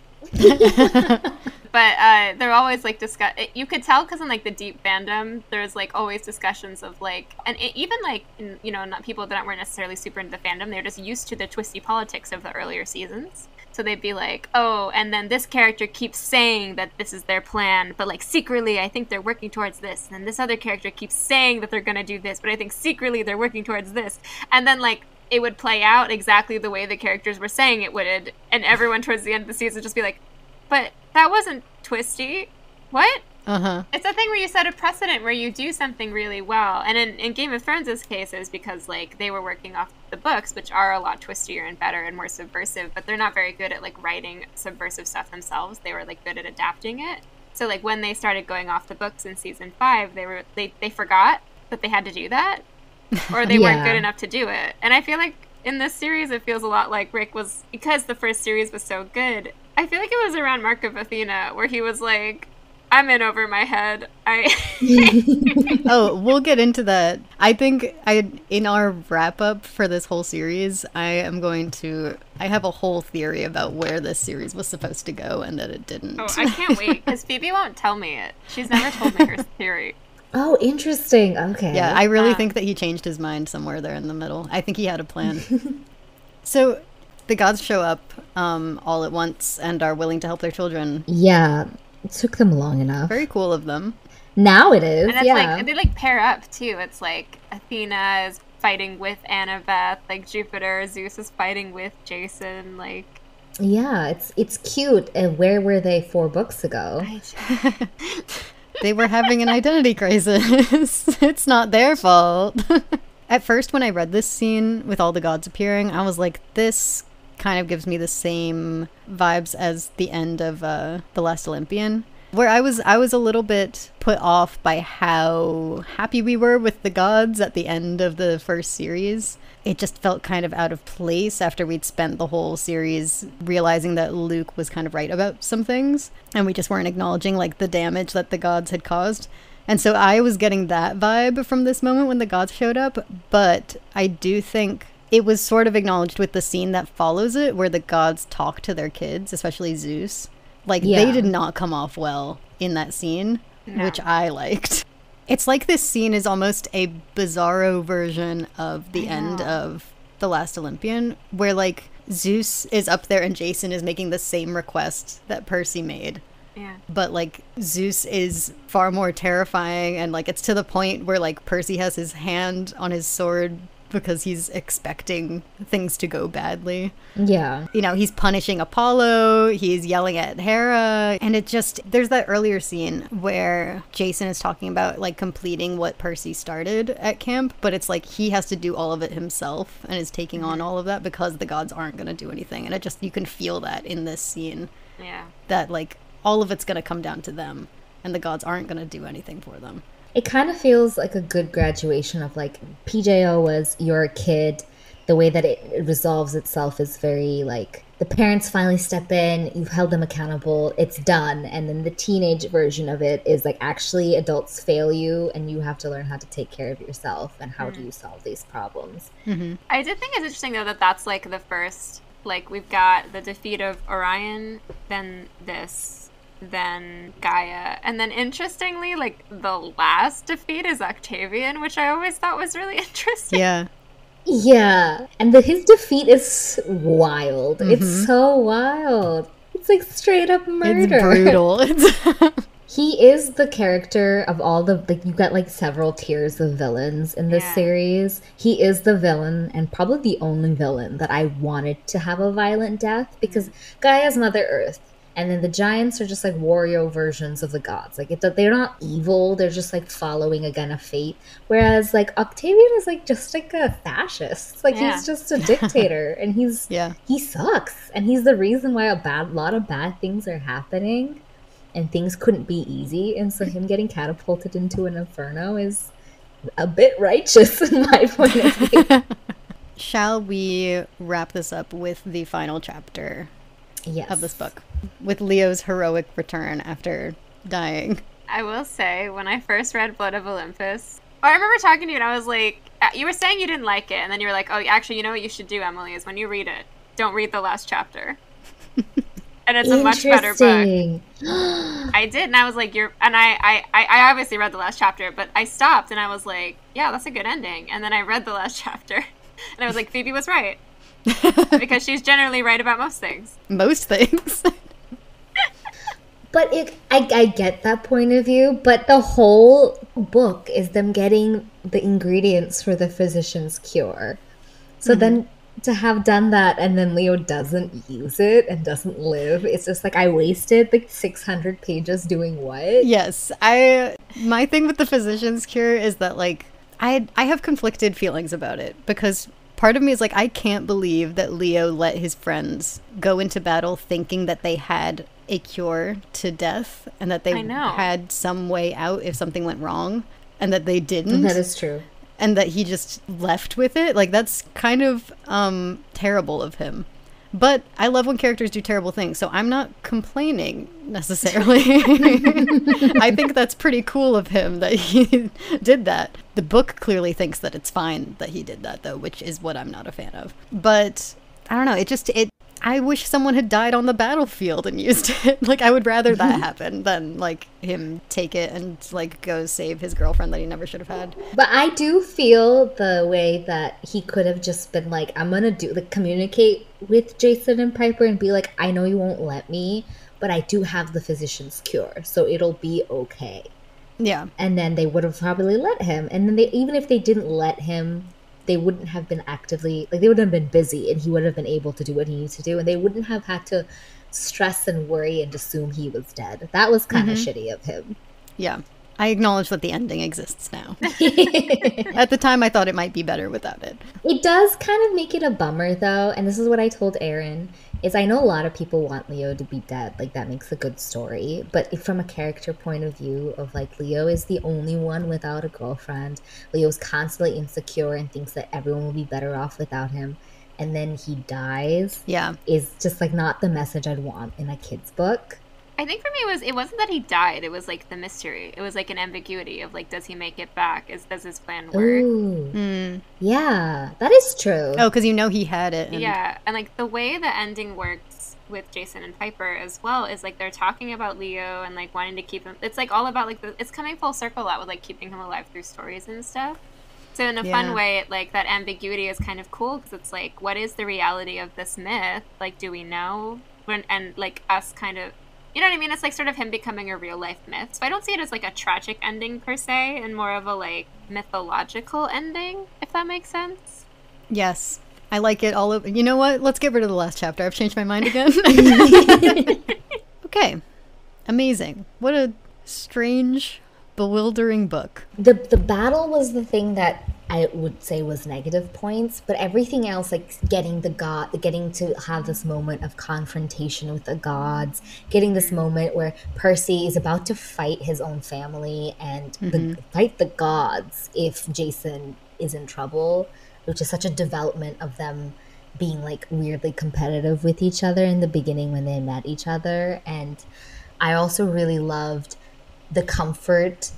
[SPEAKER 1] But they're always like you could tell because in like the deep fandom there's like always discussions of like, and even like you know, not people that weren't necessarily super into the fandom, they're just used to the twisty politics of the earlier seasons. So they'd be like, oh, and then this character keeps saying that this is their plan, but like secretly I think they're working towards this. And then this other character keeps saying that they're going to do this, but I think secretly they're working towards this. And then like it would play out exactly the way the characters were saying it would. And everyone towards the end of the season would just be like, but that wasn't twisty. What? It's a thing where you set a precedent where you do something really well. And in Game of Thrones' case, it was because like they were working off the books, which are a lot twistier and better and more subversive, but they're not very good at like writing subversive stuff themselves. They were like good at adapting it. So like when they started going off the books in season 5, they forgot that they had to do that, or they weren't good enough to do it. And I feel like in this series, it feels a lot like Rick was, because the first series was so good. I feel like it was around Mark of Athena where he was like, I'm in over my head.
[SPEAKER 2] Oh, we'll get into that. I think in our wrap up for this whole series, I have a whole theory about where this series was supposed to go and that it didn't.
[SPEAKER 1] Oh, I can't wait because Phoebe won't tell me it. She's never told me her theory.
[SPEAKER 3] Oh, interesting. Okay.
[SPEAKER 2] Yeah, I really think that he changed his mind somewhere there in the middle. I think he had a plan. So the gods show up all at once and are willing to help their children.
[SPEAKER 3] Yeah. It took them long enough.
[SPEAKER 2] Very cool of them.
[SPEAKER 3] Now it is,
[SPEAKER 1] and it's like, they like pair up too. It's like Athena is fighting with Annabeth, like Jupiter, Zeus is fighting with Jason, like.
[SPEAKER 3] Yeah, it's cute. And where were they 4 books ago?
[SPEAKER 2] They were having an identity crisis. It's not their fault. At first, when I read this scene with all the gods appearing, I was like, this kind of gives me the same vibes as the end of The Last Olympian, where I was a little bit put off by how happy we were with the gods at the end of the first series. It just felt kind of out of place after we'd spent the whole series realizing that Luke was kind of right about some things, and we just weren't acknowledging like the damage that the gods had caused. And so I was getting that vibe from this moment when the gods showed up, but I do think it was sort of acknowledged with the scene that follows it, where the gods talk to their kids, especially Zeus. Like, they did not come off well in that scene, which I liked. It's like this scene is almost a bizarro version of the end of The Last Olympian, where, like, Zeus is up there and Jason is making the same request that Percy made.
[SPEAKER 1] Yeah.
[SPEAKER 2] But, like, Zeus is far more terrifying, and, like, it's to the point where, like, Percy has his hand on his sword because he's expecting things to go badly.
[SPEAKER 3] Yeah.
[SPEAKER 2] You know, he's punishing Apollo, he's yelling at Hera, and it just, there's that earlier scene where Jason is talking about, like, completing what Percy started at camp, but it's like he has to do all of it himself and is taking on all of that because the gods aren't going to do anything. And it just, you can feel that in this scene.
[SPEAKER 1] Yeah.
[SPEAKER 2] That, like, all of it's going to come down to them, and the gods aren't going to do anything for them.
[SPEAKER 3] It kind of feels like a good graduation of, like, PJO was you're a kid. The way that it resolves itself is very, like, the parents finally step in, you've held them accountable, it's done. And then the teenage version of it is, like, actually adults fail you and you have to learn how to take care of yourself and how do you solve these problems.
[SPEAKER 2] Mm-hmm.
[SPEAKER 1] I did think it's interesting, though, that that's, like, the first, like, we've got the defeat of Orion, then this, then Gaia, and then interestingly, like, the last defeat is Octavian, which I always thought was really interesting.
[SPEAKER 3] Yeah, and his defeat is wild. Mm-hmm. It's so wild. It's like straight up murder.
[SPEAKER 2] It's brutal.
[SPEAKER 3] He is the character of all the, like, you've got like several tiers of villains in this series. He is the villain, and probably the only villain that I wanted to have a violent death, because Gaia's Mother Earth. And then the giants are just like warrior versions of the gods. Like they're not evil. They're just like following again a fate. Whereas like Octavian is like just like a fascist. Like
[SPEAKER 1] Yeah.
[SPEAKER 3] he's just a dictator, and he sucks. And he's the reason why a lot of bad things are happening, and things couldn't be easy. And so him getting catapulted into an inferno is a bit righteous in my point of view.
[SPEAKER 2] Shall we wrap this up with the final chapter of this book? With Leo's heroic return after dying.
[SPEAKER 1] I will say, when I first read Blood of Olympus, I remember talking to you and I was like, you were saying you didn't like it, and then you were like, oh, actually, you know what you should do, Emily, is when you read it, don't read the last chapter. And it's a much better book. I did, and I was like, I obviously read the last chapter, but I stopped and I was like, yeah, that's a good ending. And then I read the last chapter, and I was like, Phoebe was right. Because she's generally right about most things.
[SPEAKER 2] Most things.
[SPEAKER 3] But I get that point of view, but the whole book is them getting the ingredients for the physician's cure. So then to have done that and then Leo doesn't use it and doesn't live, it's just like I wasted like 600 pages doing what?
[SPEAKER 2] Yes. My thing with the physician's cure is that like I have conflicted feelings about it, because part of me is like, I can't believe that Leo let his friends go into battle thinking that they had a cure to death and that they had some way out if something went wrong, and that they didn't.
[SPEAKER 3] That is true.
[SPEAKER 2] And that he just left with it. Like, that's kind of terrible of him. But I love when characters do terrible things, so I'm not complaining necessarily. I think that's pretty cool of him that he did that. The book clearly thinks that it's fine that he did that, though, which is what I'm not a fan of. But I don't know. I wish someone had died on the battlefield and used it. Like, I would rather that happen than, like, him take it and, like, go save his girlfriend that he never should have had.
[SPEAKER 3] But I do feel the way that he could have just been like, I'm gonna communicate with Jason and Piper and be like, I know you won't let me, but I do have the physician's cure, so it'll be okay.
[SPEAKER 2] Yeah.
[SPEAKER 3] And then they would have probably let him. And then even if they didn't let him, they wouldn't have been actively, like, they would have been busy and he would have been able to do what he needs to do, and they wouldn't have had to stress and worry and assume he was dead. That was kind of shitty of him.
[SPEAKER 2] Yeah. I acknowledge that the ending exists now. At the time, I thought it might be better without it.
[SPEAKER 3] It does kind of make it a bummer, though, and this is what I told Aaron, is I know a lot of people want Leo to be dead. Like, that makes a good story. But if from a character point of view of, like, Leo is the only one without a girlfriend. Leo's constantly insecure and thinks that everyone will be better off without him. And then he dies.
[SPEAKER 2] Yeah.
[SPEAKER 3] Is just, like, not the message I'd want in a kid's book.
[SPEAKER 1] I think for me it wasn't that he died, it was like the mystery. It was like an ambiguity of like, does he make it back? Does his plan work?
[SPEAKER 3] Ooh. Yeah, that is true.
[SPEAKER 2] Oh, because you know he had it.
[SPEAKER 1] Yeah, and like the way the ending works with Jason and Piper as well is like they're talking about Leo and like wanting to keep him. It's like all about like it's coming full circle a lot with like keeping him alive through stories and stuff. So in a fun way, like that ambiguity is kind of cool because it's like, what is the reality of this myth? Like, do we know? And like us kind of. You know what I mean? It's like sort of him becoming a real life myth. So I don't see it as like a tragic ending per se, and more of a like mythological ending, if that makes sense.
[SPEAKER 2] Yes. I like it all over. You know what? Let's get rid of the last chapter. I've changed my mind again. Okay. Amazing. What a strange, bewildering book.
[SPEAKER 3] The battle was the thing that I would say was negative points, but everything else, like getting to have this moment of confrontation with the gods, getting this moment where Percy is about to fight his own family and fight the gods if Jason is in trouble, which is such a development of them being like weirdly competitive with each other in the beginning when they met each other. And I also really loved the comfort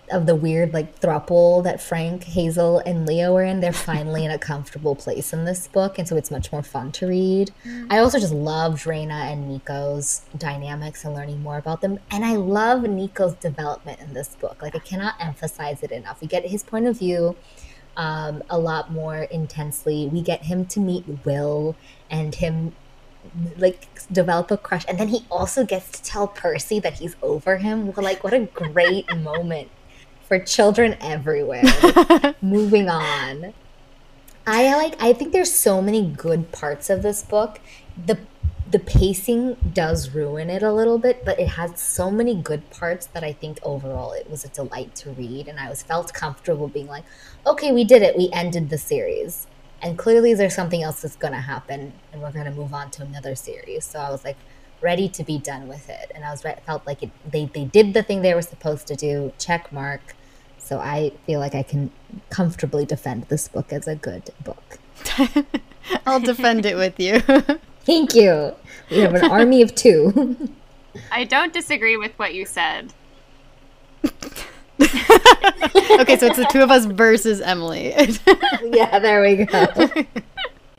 [SPEAKER 3] of the weird like throuple that Frank, Hazel, and Leo are in. They're finally in a comfortable place in this book, and so it's much more fun to read. I also just loved Reina and Nico's dynamics and learning more about them, and I love Nico's development in this book. Like, I cannot emphasize it enough. We get his point of view a lot more intensely. We get him to meet Will and him like develop a crush, and then he also gets to tell Percy that he's over him. Like, what a great moment for children everywhere. Like, moving on. I think there's so many good parts of this book. the pacing does ruin it a little bit, but it has so many good parts that I think overall it was a delight to read, and I felt comfortable being like, okay, we did it, we ended the series, and clearly there's something else that's going to happen, and we're going to move on to another series. So I was like ready to be done with it, and felt like they did the thing they were supposed to do, check mark. So I feel like I can comfortably defend this book as a good book.
[SPEAKER 2] I'll defend it with you.
[SPEAKER 3] Thank you. We have an army of two.
[SPEAKER 1] I don't disagree with what you said.
[SPEAKER 2] Okay, so it's the two of us versus Emily.
[SPEAKER 3] Yeah, there we go.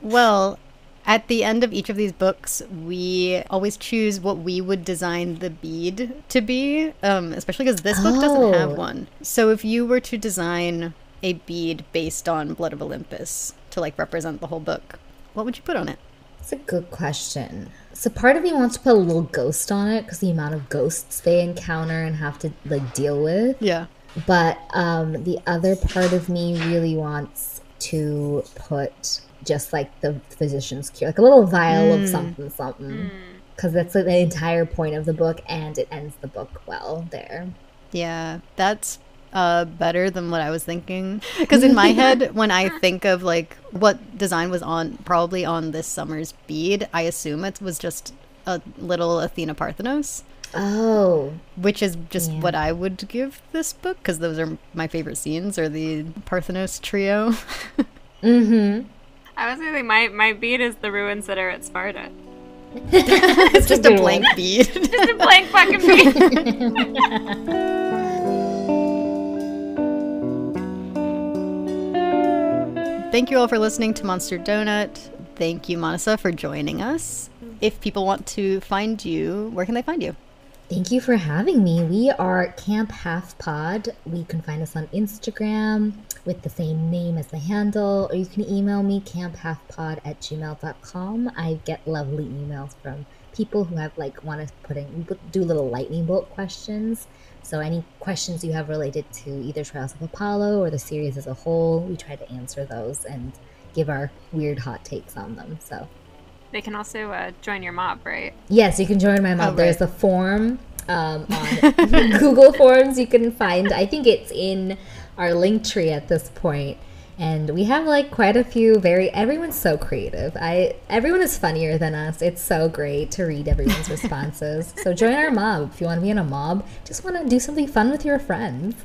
[SPEAKER 2] Well, at the end of each of these books, we always choose what we would design the bead to be, especially because this book doesn't have one. So if you were to design a bead based on Blood of Olympus to like represent the whole book, what would you put on it?
[SPEAKER 3] That's a good question. So part of me wants to put a little ghost on it because the amount of ghosts they encounter and have to like deal with.
[SPEAKER 2] Yeah.
[SPEAKER 3] But the other part of me really wants to put just like the physician's cure, like a little vial of something. Because that's like the entire point of the book, and it ends the book well there.
[SPEAKER 2] Yeah, that's better than what I was thinking. Because in my head, when I think of like what design was probably on this summer's bead, I assume it was just a little Athena Parthenos.
[SPEAKER 3] Oh.
[SPEAKER 2] Which is just what I would give this book, because those are my favorite scenes, are the Parthenos trio.
[SPEAKER 3] Mm-hmm.
[SPEAKER 1] I was going to say, my bead is the ruins that are at Sparta.
[SPEAKER 2] It's just a blank bead.
[SPEAKER 1] Just a blank fucking bead.
[SPEAKER 2] Thank you all for listening to Monster Donut. Thank you, Manasa, for joining us. If people want to find you, where can they find you?
[SPEAKER 3] Thank you for having me. We are Camp Half Pod. You can find us on Instagram with the same name as the handle, or you can email me camphalfpod@gmail.com. I get lovely emails from people who have want to do little lightning bolt questions. So any questions you have related to either Trials of Apollo or the series as a whole, we try to answer those and give our weird hot takes on them. So
[SPEAKER 1] they can also join your mob, right?
[SPEAKER 3] Yes, you can join my mob.
[SPEAKER 2] Oh,
[SPEAKER 3] There's a form on Google Forms you can find. I think it's in our link tree at this point. And we have quite a few everyone's so creative. Everyone is funnier than us. It's so great to read everyone's responses. So join our mob if you want to be in a mob. Just want to do something fun with your friends.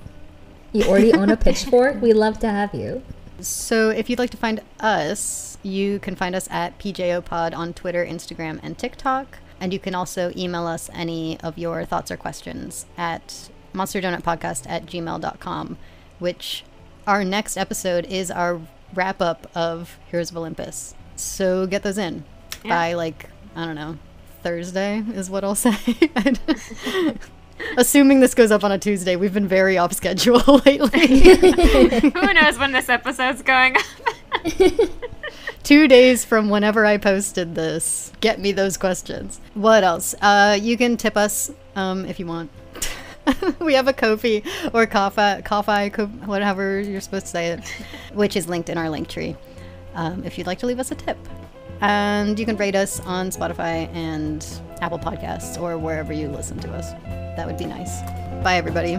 [SPEAKER 3] You already own a pitchfork? We'd love to have you.
[SPEAKER 2] So if you'd like to find us, you can find us at PJOPod on Twitter, Instagram, and TikTok. And you can also email us any of your thoughts or questions at monsterdonutpodcast@gmail.com, which our next episode is our wrap-up of Heroes of Olympus. So get those in by, I don't know, Thursday is what I'll say. Assuming this goes up on a Tuesday. We've been very off schedule lately.
[SPEAKER 1] Who knows when this episode's going up?
[SPEAKER 2] 2 days from whenever I posted this. Get me those questions. What else? You can tip us if you want. We have a Ko-fi or Ko-fi, whatever you're supposed to say it, which is linked in our link tree if you'd like to leave us a tip. And you can rate us on Spotify and Apple Podcasts or wherever you listen to us. That would be nice. Bye, everybody.